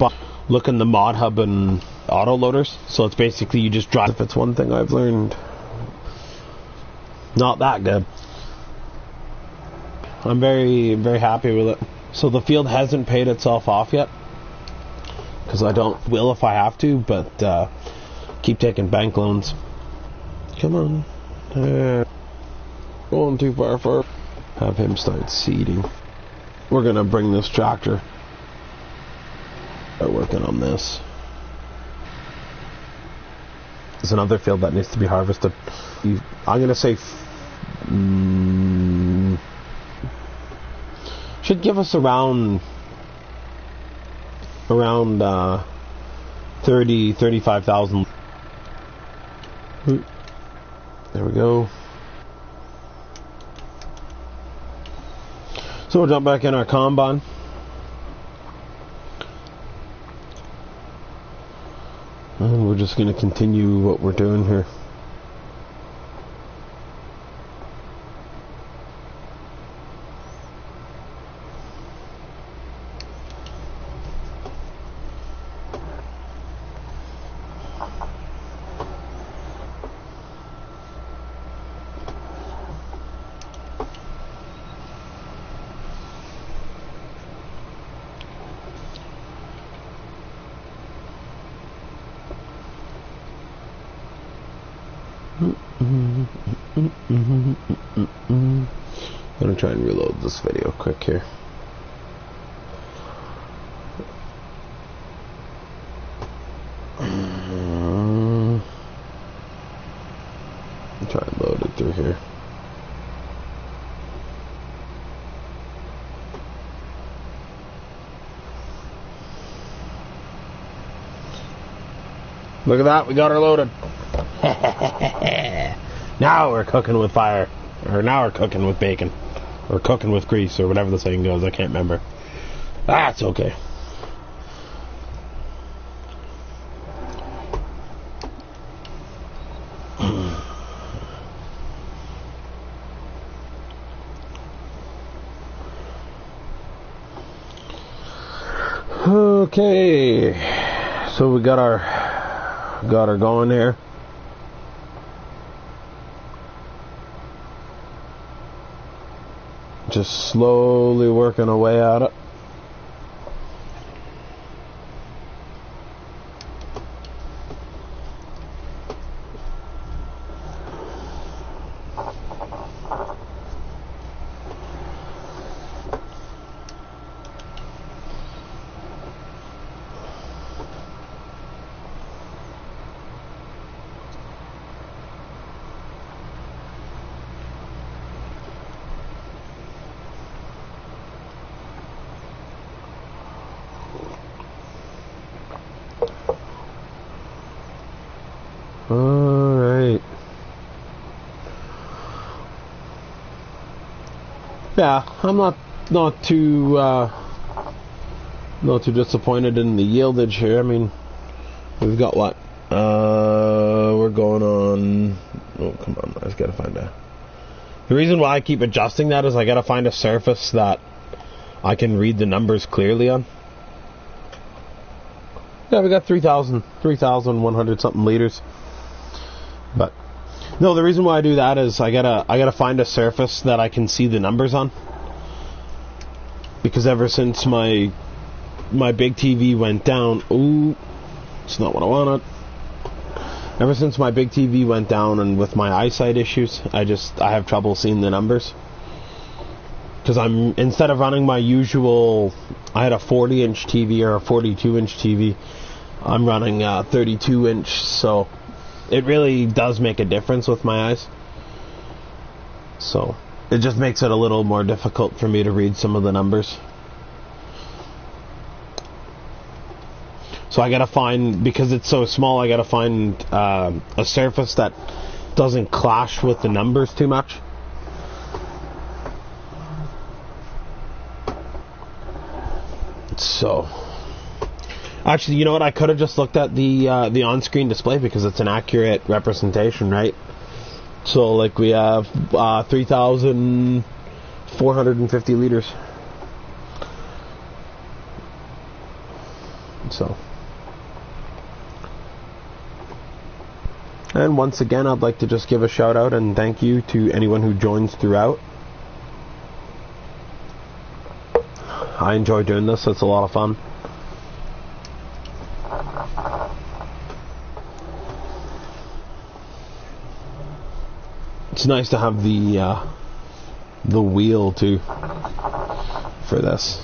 look in the mod hub and auto loaders. So it's basically you just drive. If it's one thing I've learned, not that good. I'm very, very happy with it. So the field hasn't paid itself off yet, because I will if I have to, but keep taking bank loans. Come on. Going too far for. Have him start seeding. We're going to bring this tractor. Start working on this. There's another field that needs to be harvested. I'm going to say should give us around 35,000. There we go. So we'll jump back in our combine. And we're just going to continue what we're doing here. I'm gonna try and reload this video quick here. Try and load it through here. Look at that, we got her loaded. Now we're cooking with fire. Or now we're cooking with bacon. Or cooking with grease, or whatever the saying goes, I can't remember. That's okay. Okay. So we got her going here. Just slowly working away at it. Alright. Yeah, I'm not too disappointed in the yieldage here. I mean, we've got what? We're going on. Oh, come on! I just gotta find a. The reason why I keep adjusting that is I gotta find a surface that I can read the numbers clearly on. Yeah, we got 3,100 something liters. But no, the reason why I do that is I gotta find a surface that I can see the numbers on. Because ever since my big TV went down, ooh, it's not what I wanted. Ever since my big TV went down and with my eyesight issues, I have trouble seeing the numbers. Because instead of running my usual, I had a 40-inch TV or a 42-inch TV, I'm running a 32-inch, so it really does make a difference with my eyes. So it just makes it a little more difficult for me to read some of the numbers. So I gotta find, because it's so small, I gotta find a surface that doesn't clash with the numbers too much. So, actually, you know what? I could have just looked at the on-screen display because it's an accurate representation, right? So, like, we have 3,450 liters. So. And once again, I'd like to just give a shout out and thank you to anyone who joins throughout. I enjoy doing this, it's a lot of fun. It's nice to have the wheel too for this.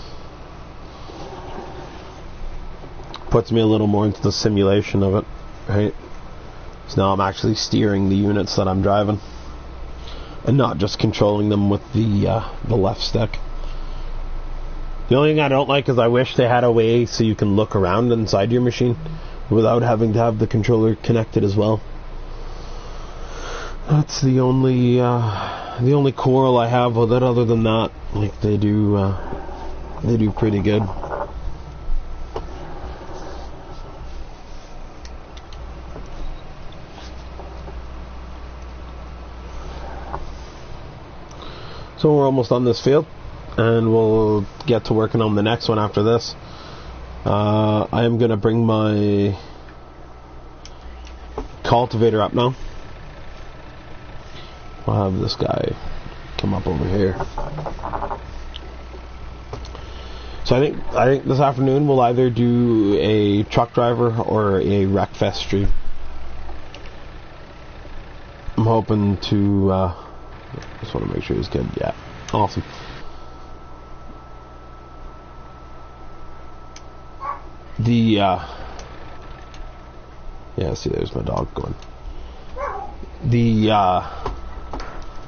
Puts me a little more into the simulation of it, right? So now I'm actually steering the units that I'm driving and not just controlling them with the left stick. The only thing I don't like is I wish they had a way so you can look around inside your machine without having to have the controller connected as well. That's the only quarrel I have with it. Other than that, like, they do pretty good. So we're almost on this field, and we'll get to working on the next one after this. I am going to bring my cultivator up now. I'll have this guy come up over here. So I think this afternoon we'll either do a truck driver or a Wreckfest stream. I'm hoping to just want to make sure he's good. Yeah, awesome. Yeah, see, there's my dog going.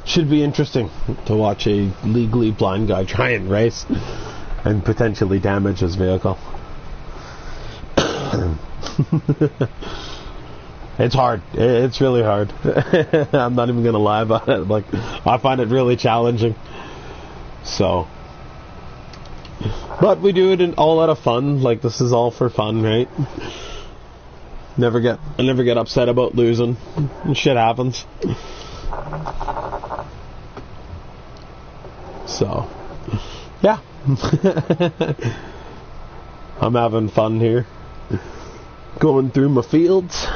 Should be interesting to watch a legally blind guy try and race and potentially damage his vehicle. It's hard. It's really hard. I'm not even gonna lie about it. Like, I find it really challenging. So, but we do it all out of fun. Like, this is all for fun, right? I never get upset about losing. Shit happens. So, yeah. I'm having fun here. Going through my fields.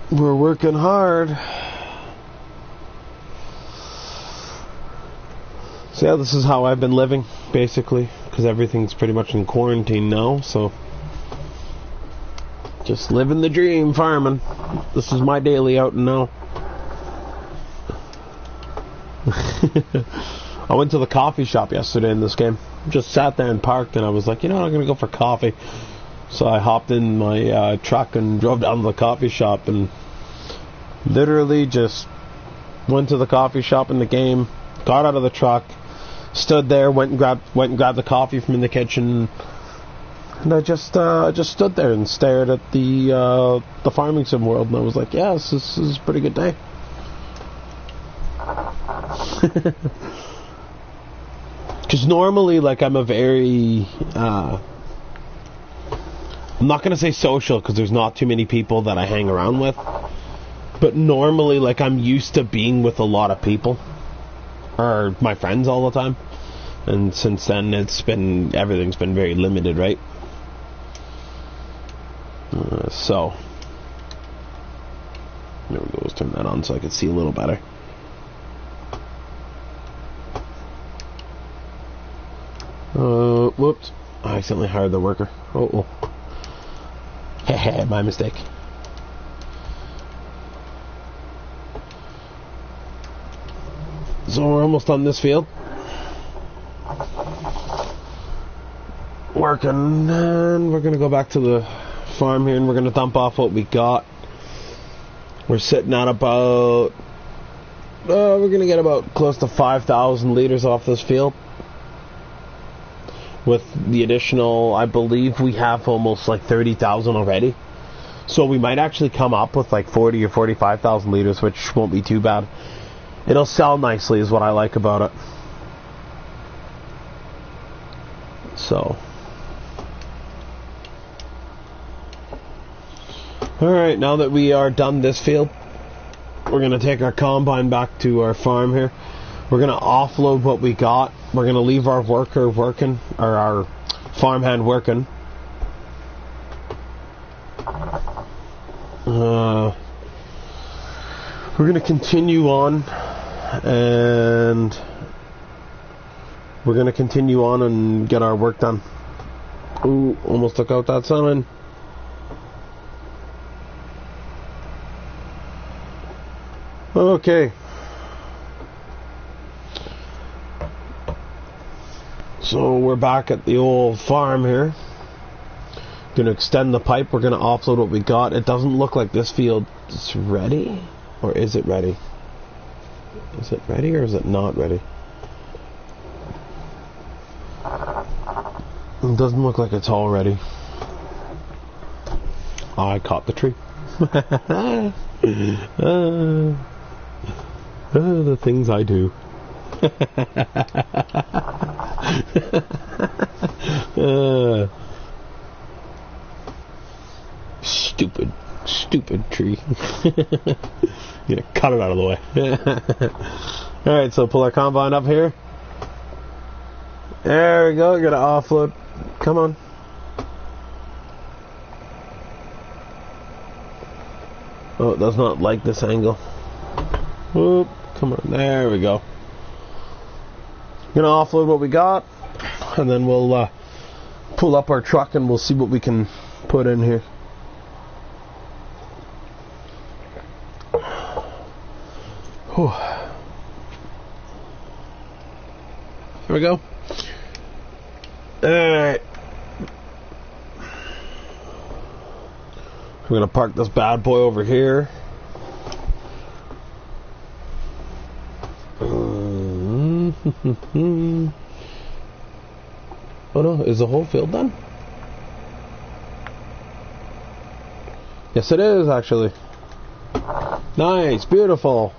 We're working hard. So yeah, this is how I've been living, basically, because everything's pretty much in quarantine now, so just living the dream, farming. This is my daily out and now. I went to the coffee shop yesterday in this game. Just sat there and parked, and I was like, you know what, I'm going to go for coffee. So I hopped in my truck and drove down to the coffee shop and literally just went to the coffee shop in the game, got out of the truck, stood there, went and grabbed the coffee from in the kitchen, and I just stood there and stared at the farming sim world, and I was like, yes, this is a pretty good day. Because normally, like, I'm a very I'm not going to say social, because there's not too many people that I hang around with. But normally, like, I'm used to being with a lot of people. Or my friends all the time. And since then, everything's been very limited, right? So. There we go, let's turn that on so I can see a little better. Whoops. I I accidentally hired the worker. Oh. Heh, my mistake. So we're almost on this field. Working, and we're going to go back to the farm here, and we're going to dump off what we got. We're sitting at about... we're going to get about close to 5,000 liters off this field. With the additional, I believe we have almost like 30,000 already. So we might actually come up with like 40 or 45,000 liters, which won't be too bad. It'll sell nicely is what I like about it. So. Alright, now that we are done this field, we're going to take our combine back to our farm here. We're going to offload what we got. We're going to leave our worker working, or our farmhand working. We're going to continue on, and we're going to continue on and get our work done. Ooh, almost took out that sign. Okay. So we're back at the old farm here. Gonna extend the pipe. We're gonna offload what we got. It doesn't look like this field is ready. Or is it ready? Is it ready or is it not ready? It doesn't look like it's all ready. I caught the tree. The things I do. Stupid tree. Gonna cut it out of the way. Alright, so pull our combine up here. There we go, gotta offload. Come on. Oh, it does not like this angle. Whoop, come on, there we go. Gonna offload what we got, and then we'll pull up our truck and we'll see what we can put in here. Whew. There we go. Alright. We're gonna park this bad boy over here. Oh no, is the whole field done? Yes it is actually. Nice, beautiful.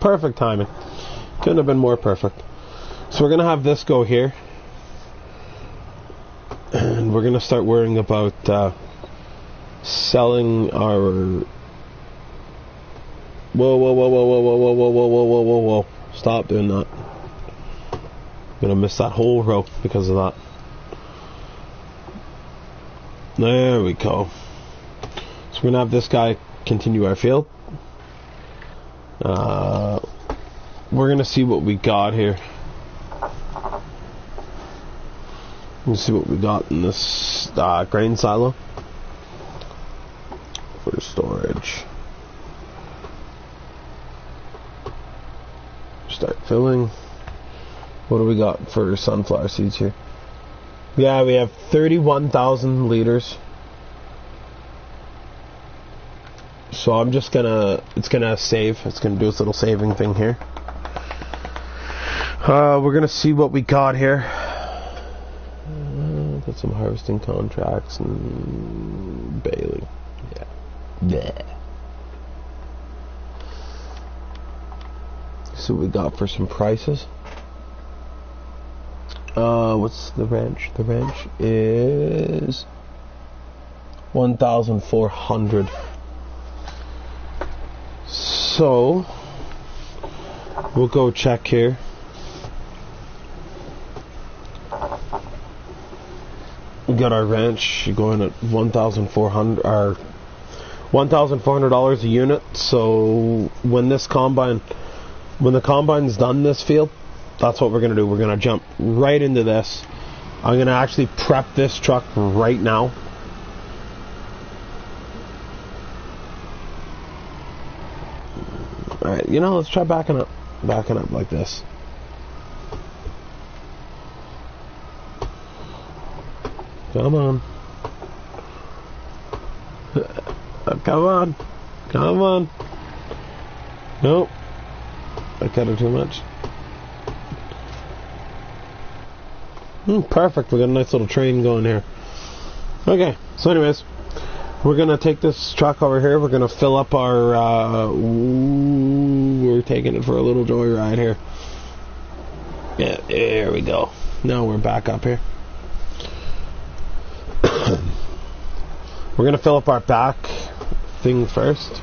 Perfect timing. Couldn't have been more perfect. So we're gonna have this go here. And we're gonna start worrying about selling our... Whoa. Stop doing that. I'm gonna miss that whole row because of that. There we go. So we're gonna have this guy continue our field. We're gonna see what we got here. Let's see what we got in this grain silo for storage. Start filling. What do we got for sunflower seeds here? Yeah, we have 31,000 liters. So I'm just gonna, it's gonna save. It's gonna do this little saving thing here. We're gonna see what we got here. Got some harvesting contracts and baling. Yeah. See what we got for some prices. What's the ranch? The ranch is 1,400. So we'll go check here. We got our ranch going at $1,400 or $1,400 a unit. So when the combine's done this field, that's what we're gonna do. We're gonna jump right into this, I'm going to actually prep this truck right now. Alright, you know, let's try backing up like this. Come on. Come on. Come on. Nope. I cut it too much. Perfect. We got a nice little train going here. Okay. So anyways, we're going to take this truck over here. We're going to fill up our... we're taking it for a little joyride here. Yeah, there we go. Now we're back up here. We're going to fill up our back thing first.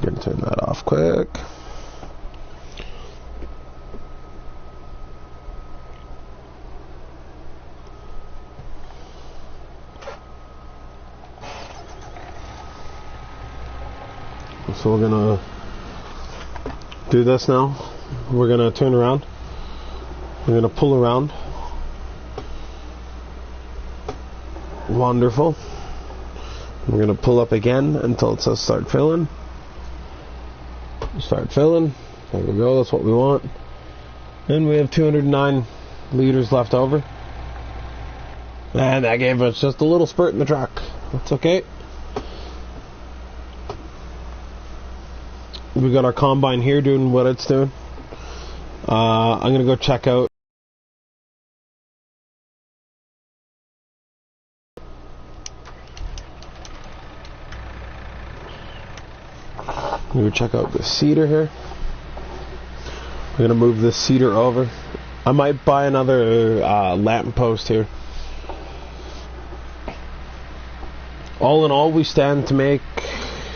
Gonna turn that off quick. So we're gonna do this now. We're gonna turn around. We're gonna pull around. Wonderful. We're gonna pull up again until it says start filling. Start filling. There we go. That's what we want. And we have 209 liters left over. And that gave us just a little spurt in the truck. That's okay. We got our combine here doing what it's doing. I'm going to go check out. I'm going to check out the seeder here. I'm going to move this seeder over. I might buy another lamp post here. All in all, we stand to make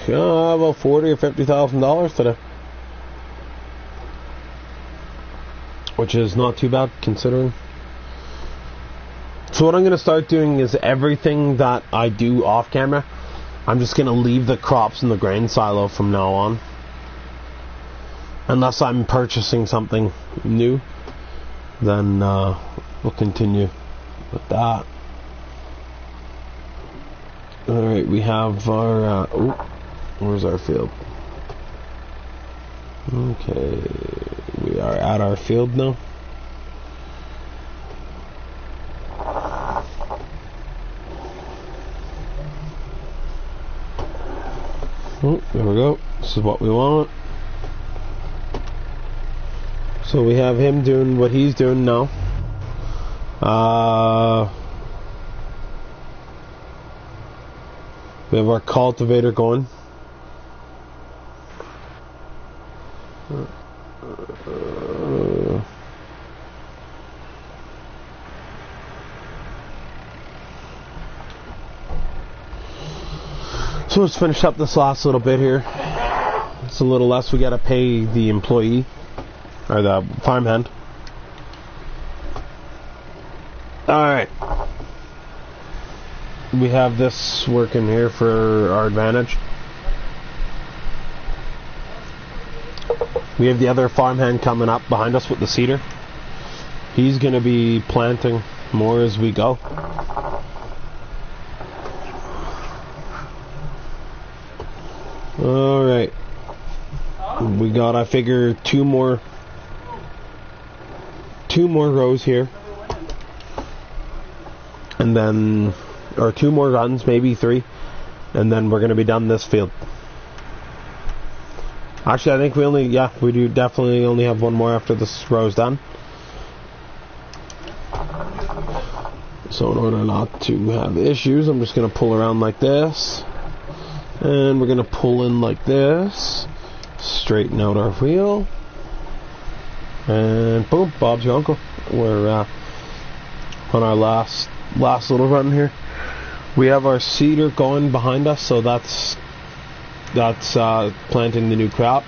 about $40,000 or $50,000 today, which is not too bad considering. So what I'm going to start doing is everything that I do off camera, I'm just going to leave the crops in the grain silo from now on, unless I'm purchasing something new. Then we'll continue with that. Alright, we have our where's our field? Okay, we are at our field now. There we go. This is what we want. So we have him doing what he's doing now. We have our cultivator going. So let's finish up this last little bit here. It's a little less we gotta pay the employee, or the farmhand. Alright. We have this working here for our advantage. We have the other farmhand coming up behind us with the seeder. He's gonna be planting more as we go. Alright. We got, I figure, two more rows here. And then, or 2 more runs, maybe 3. And then we're going to be done this field. Actually, I think we do definitely only have 1 more after this row's done. So in order not to have issues, I'm just going to pull around like this. And we're going to pull in like this. Straighten out our wheel. And boom, Bob's your uncle. We're on our last little run here. We have our seeder going behind us, so that's That's planting the new crop.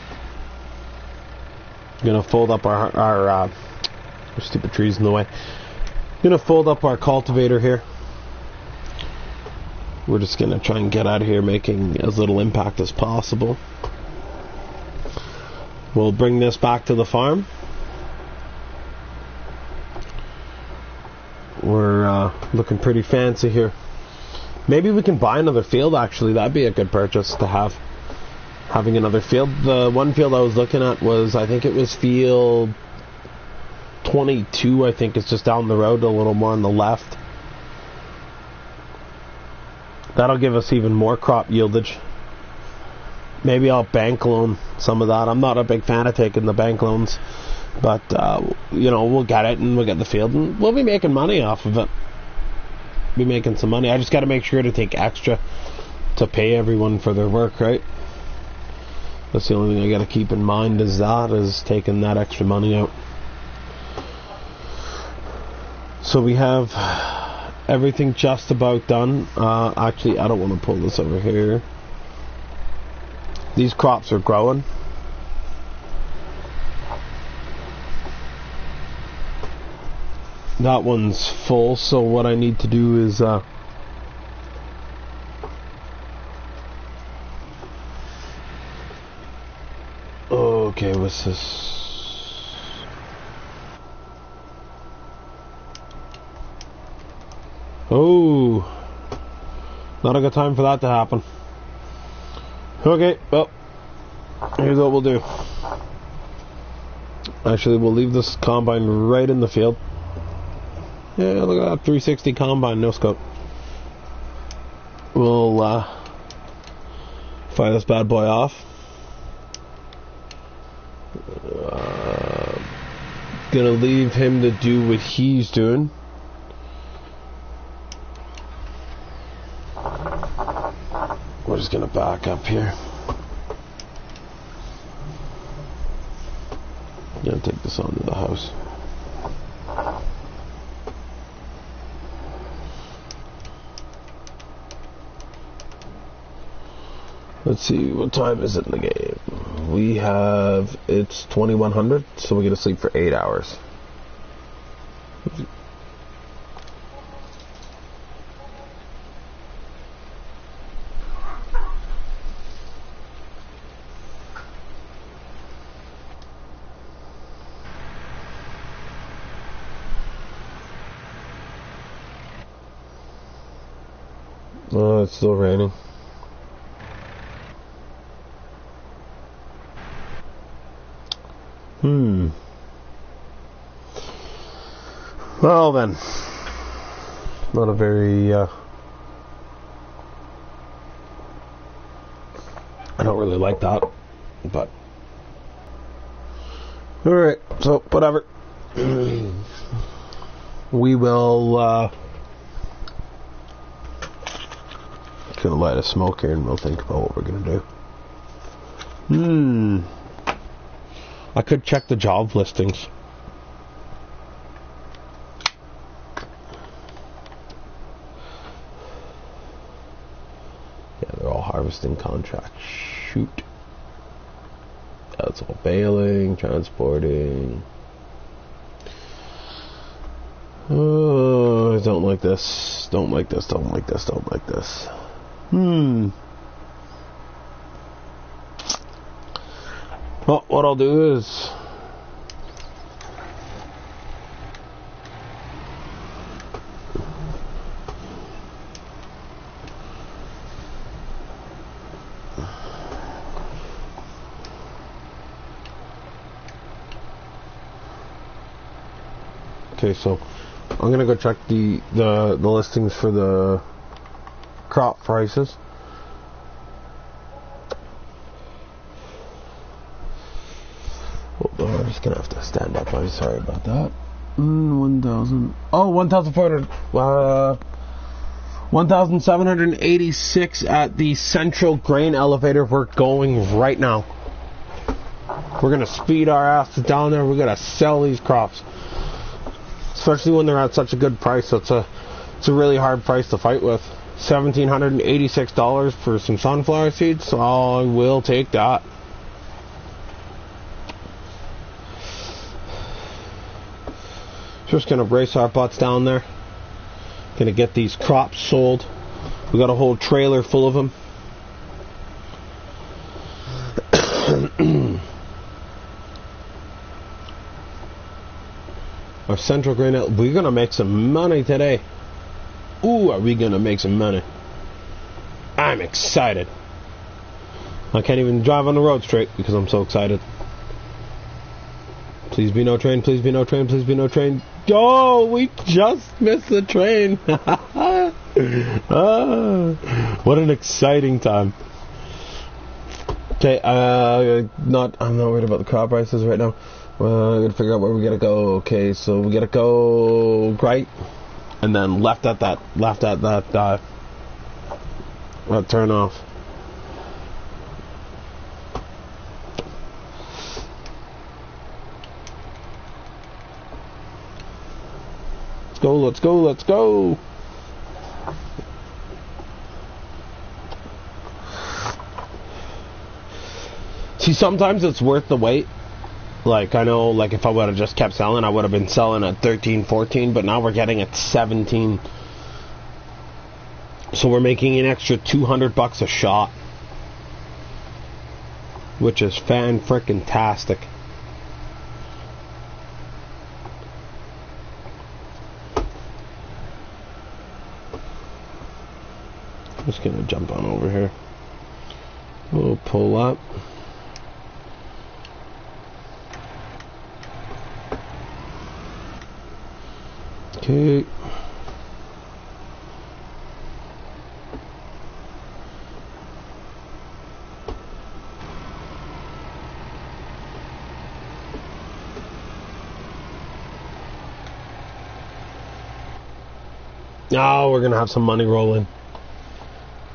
Gonna fold up our stupid trees in the way. Gonna fold up our cultivator here. We're just gonna try and get out of here making as little impact as possible. We'll bring this back to the farm. We're looking pretty fancy here. Maybe we can buy another field, actually. That'd be a good purchase to have. Having another field. The one field I was looking at was, I think it was field 22, I think. It's just down the road, a little more on the left. That'll give us even more crop yieldage. Maybe I'll bank loan some of that. I'm not a big fan of taking the bank loans. But, we'll get it and we'll get the field. And we'll be making money off of it. Be making some money. I just got to make sure to take extra to pay everyone for their work, right? That's the only thing I got to keep in mind is taking that extra money out. So we have everything just about done. Actually, I don't want to pull this over here. These crops are growing. That one's full, so what I need to do is okay, what's this? Oh, not a good time for that to happen. Okay, well, here's what we'll do. Actually, we'll leave this combine right in the field. Yeah, look at that 360 combine, no scope. We'll fire this bad boy off. Gonna leave him to do what he's doing. We're just gonna back up here. Gonna take this on to the house. Let's see, what time is it in the game? It's 2100, so we get to sleep for 8 hours. Oh, it's still raining. Well then, not a very, I don't really like that, but, alright, so, whatever. We will, gonna light a smoke here and we'll think about what we're gonna do. I could check the job listings. Yeah, they're all harvesting contracts. Shoot. That's all baling, transporting. Oh, I don't like this. Don't like this, don't like this, don't like this. Well, what I'll do is okay, so I'm gonna go check the listings for the crop prices. I'm just gonna have to stand up. I'm sorry about that. 1,000. Oh, 1,400. 1,786 at the Central Grain Elevator. We're going right now. We're gonna speed our asses down there. We're gonna sell these crops, especially when they're at such a good price. So it's a really hard price to fight with. $1,786 for some sunflower seeds, so I will take that. Just gonna brace our butts down there. Gonna get these crops sold. We got a whole trailer full of them. Our central grain, we're gonna make some money today. Ooh, are we gonna make some money? I'm excited. I can't even drive on the road straight because I'm so excited. Please be no train, please be no train, please be no train. Oh, we just missed the train. What an exciting time. Okay, I'm not worried about the crop prices right now. I gotta figure out where we gotta go. Okay, so we gotta go right, and then left at that turn off. Let's go, let's go. See, sometimes it's worth the wait. Like, I know, like, if I would have just kept selling, I would have been selling at 13, 14, but now we're getting at 17. So we're making an extra $200 a shot, which is fan-frickin-tastic. Just gonna jump on over here. We'll pull up. Okay. Now we're gonna have some money rolling.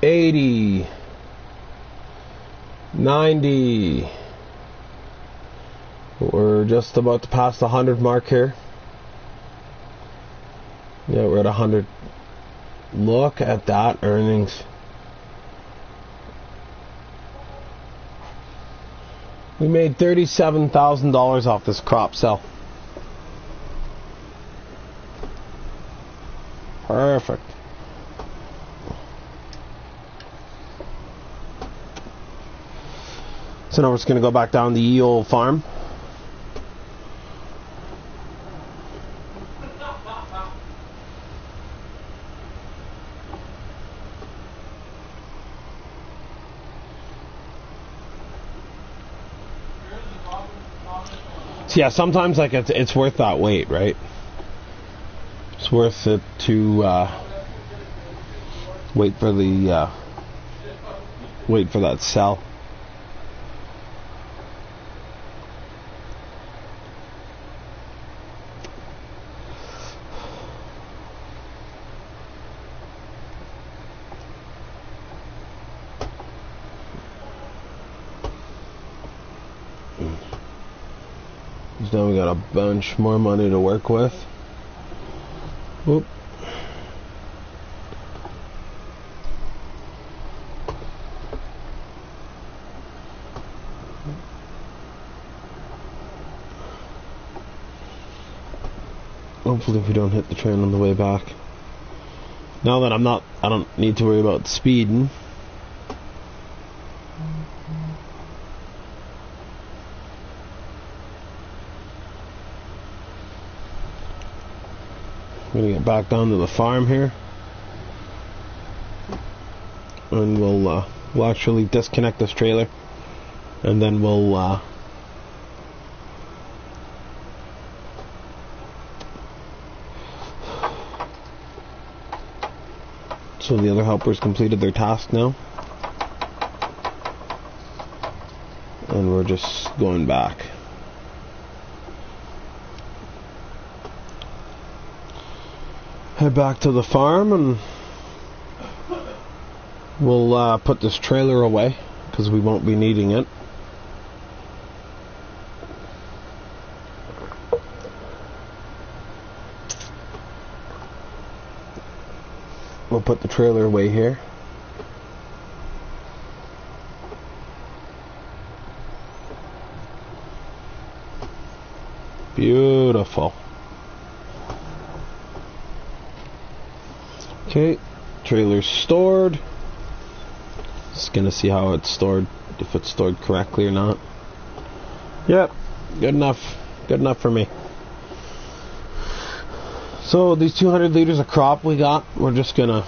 80, 90. We're just about to pass the 100 mark here. Yeah, we're at 100. Look at that earnings. We made $37,000 off this crop sale. Perfect. So now we're just going to go back down the ye old farm. So yeah, sometimes like it's worth that wait, right? It's worth it to wait for that sell. Now we got a bunch more money to work with. Whoop. Hopefully we don't hit the train on the way back. Now that I don't need to worry about speeding. I'm gonna get back down to the farm here, and we'll actually disconnect this trailer, and then we'll so the other helpers completed their task now, and we're just going back. Head back to the farm, and we'll put this trailer away because we won't be needing it. We'll put the trailer away here. Beautiful. Okay, trailer's stored. Just gonna see how it's stored, if it's stored correctly or not. Yep, good enough. Good enough for me. So these 200 liters of crop we got, we're just gonna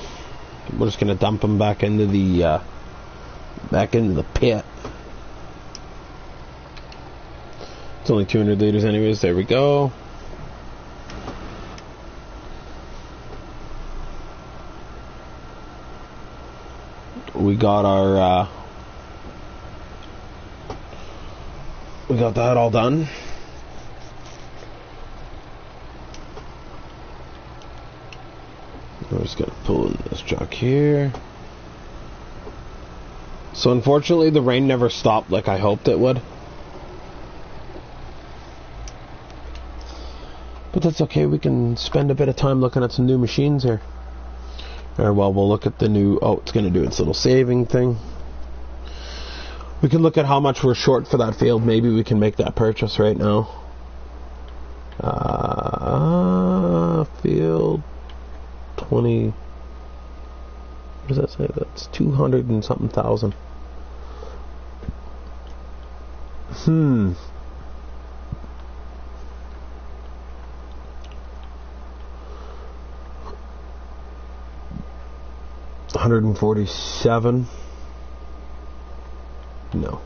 dump them back into the pit. It's only 200 liters anyways. There we go. We got our we got that all done. We're just gonna pull in this truck here. So unfortunately the rain never stopped like I hoped it would. But that's okay, we can spend a bit of time looking at some new machines here. Or well, we'll look at the new, it's gonna do its little saving thing. We can look at how much we're short for that field. Maybe we can make that purchase right now. Field 20. What does that say? That's 200 and something thousand. $147. No.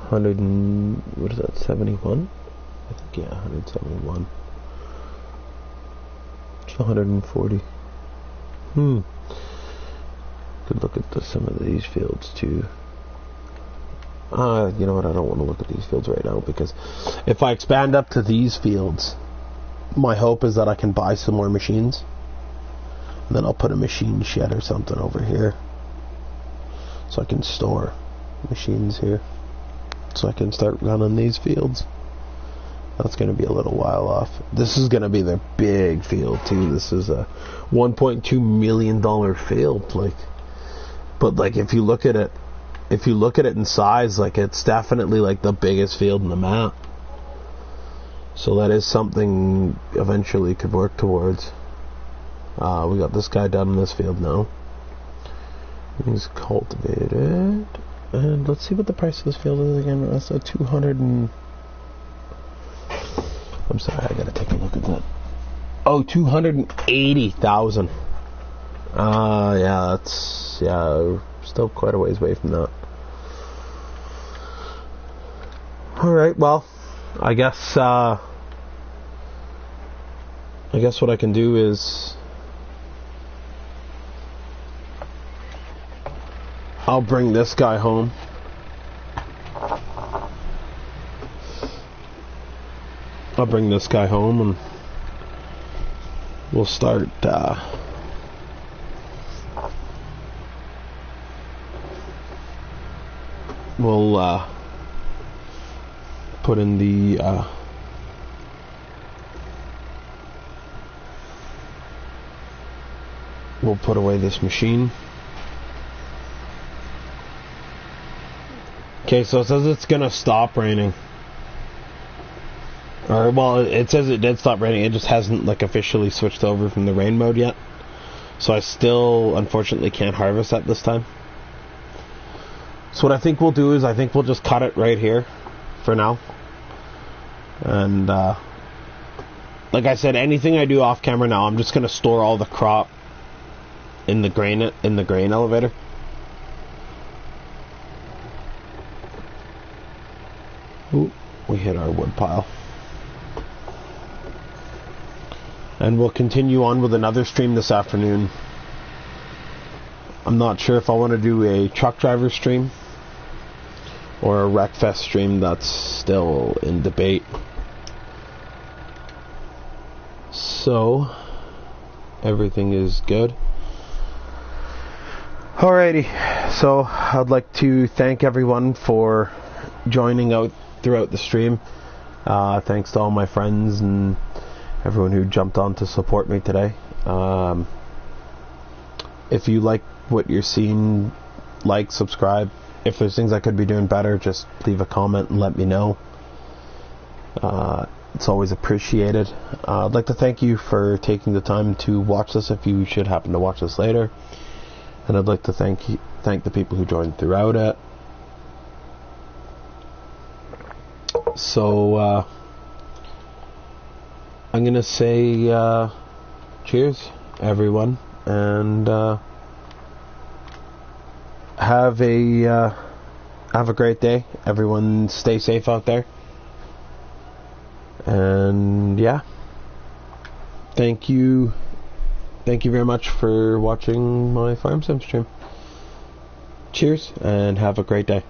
100 and what is that? 71? I think yeah, 171. It's 140. Could look at some of these fields too. You know what? I don't want to look at these fields right now because if I expand up to these fields, my hope is that I can buy some more machines. And then I'll put a machine shed or something over here, so I can store machines here, so I can start running these fields. That's going to be a little while off. This is going to be their big field too. This is a $1.2 million field. But if you look at it, in size, it's definitely the biggest field in the map. So that is something eventually could work towards. We got this guy done in this field now. He's cultivated. And let's see what the price of this field is again. That's a 200 and... I'm sorry, I gotta take a look at that. Oh, 280,000. Yeah, that's... Yeah, still quite a ways away from that. Alright, well, I guess what I can do is... I'll bring this guy home. And we'll start we'll put in the we'll put away this machine. Okay, so it says it's gonna stop raining. Or, well, it says it did stop raining, it just hasn't, officially switched over from the rain mode yet. So I still, unfortunately, can't harvest that this time. So what I think we'll do is, I think we'll just cut it right here, for now. And, like I said, anything I do off camera now, I'm just gonna store all the crop in the grain elevator. Ooh, we hit our wood pile. And we'll continue on with another stream this afternoon. I'm not sure if I want to do a truck driver stream or a Wreckfest stream. That's still in debate. So, everything is good. Alrighty, so I'd like to thank everyone for joining out throughout the stream. Thanks to all my friends and everyone who jumped on to support me today. If you like what you're seeing, like, subscribe. If there's things I could be doing better, just leave a comment and let me know. It's always appreciated. I'd like to thank you for taking the time to watch this if you should happen to watch this later. And I'd like to thank the people who joined throughout it. So, I'm going to say cheers, everyone. And have a great day. Everyone stay safe out there. And yeah, thank you very much for watching my Farm Sim stream. Cheers and have a great day.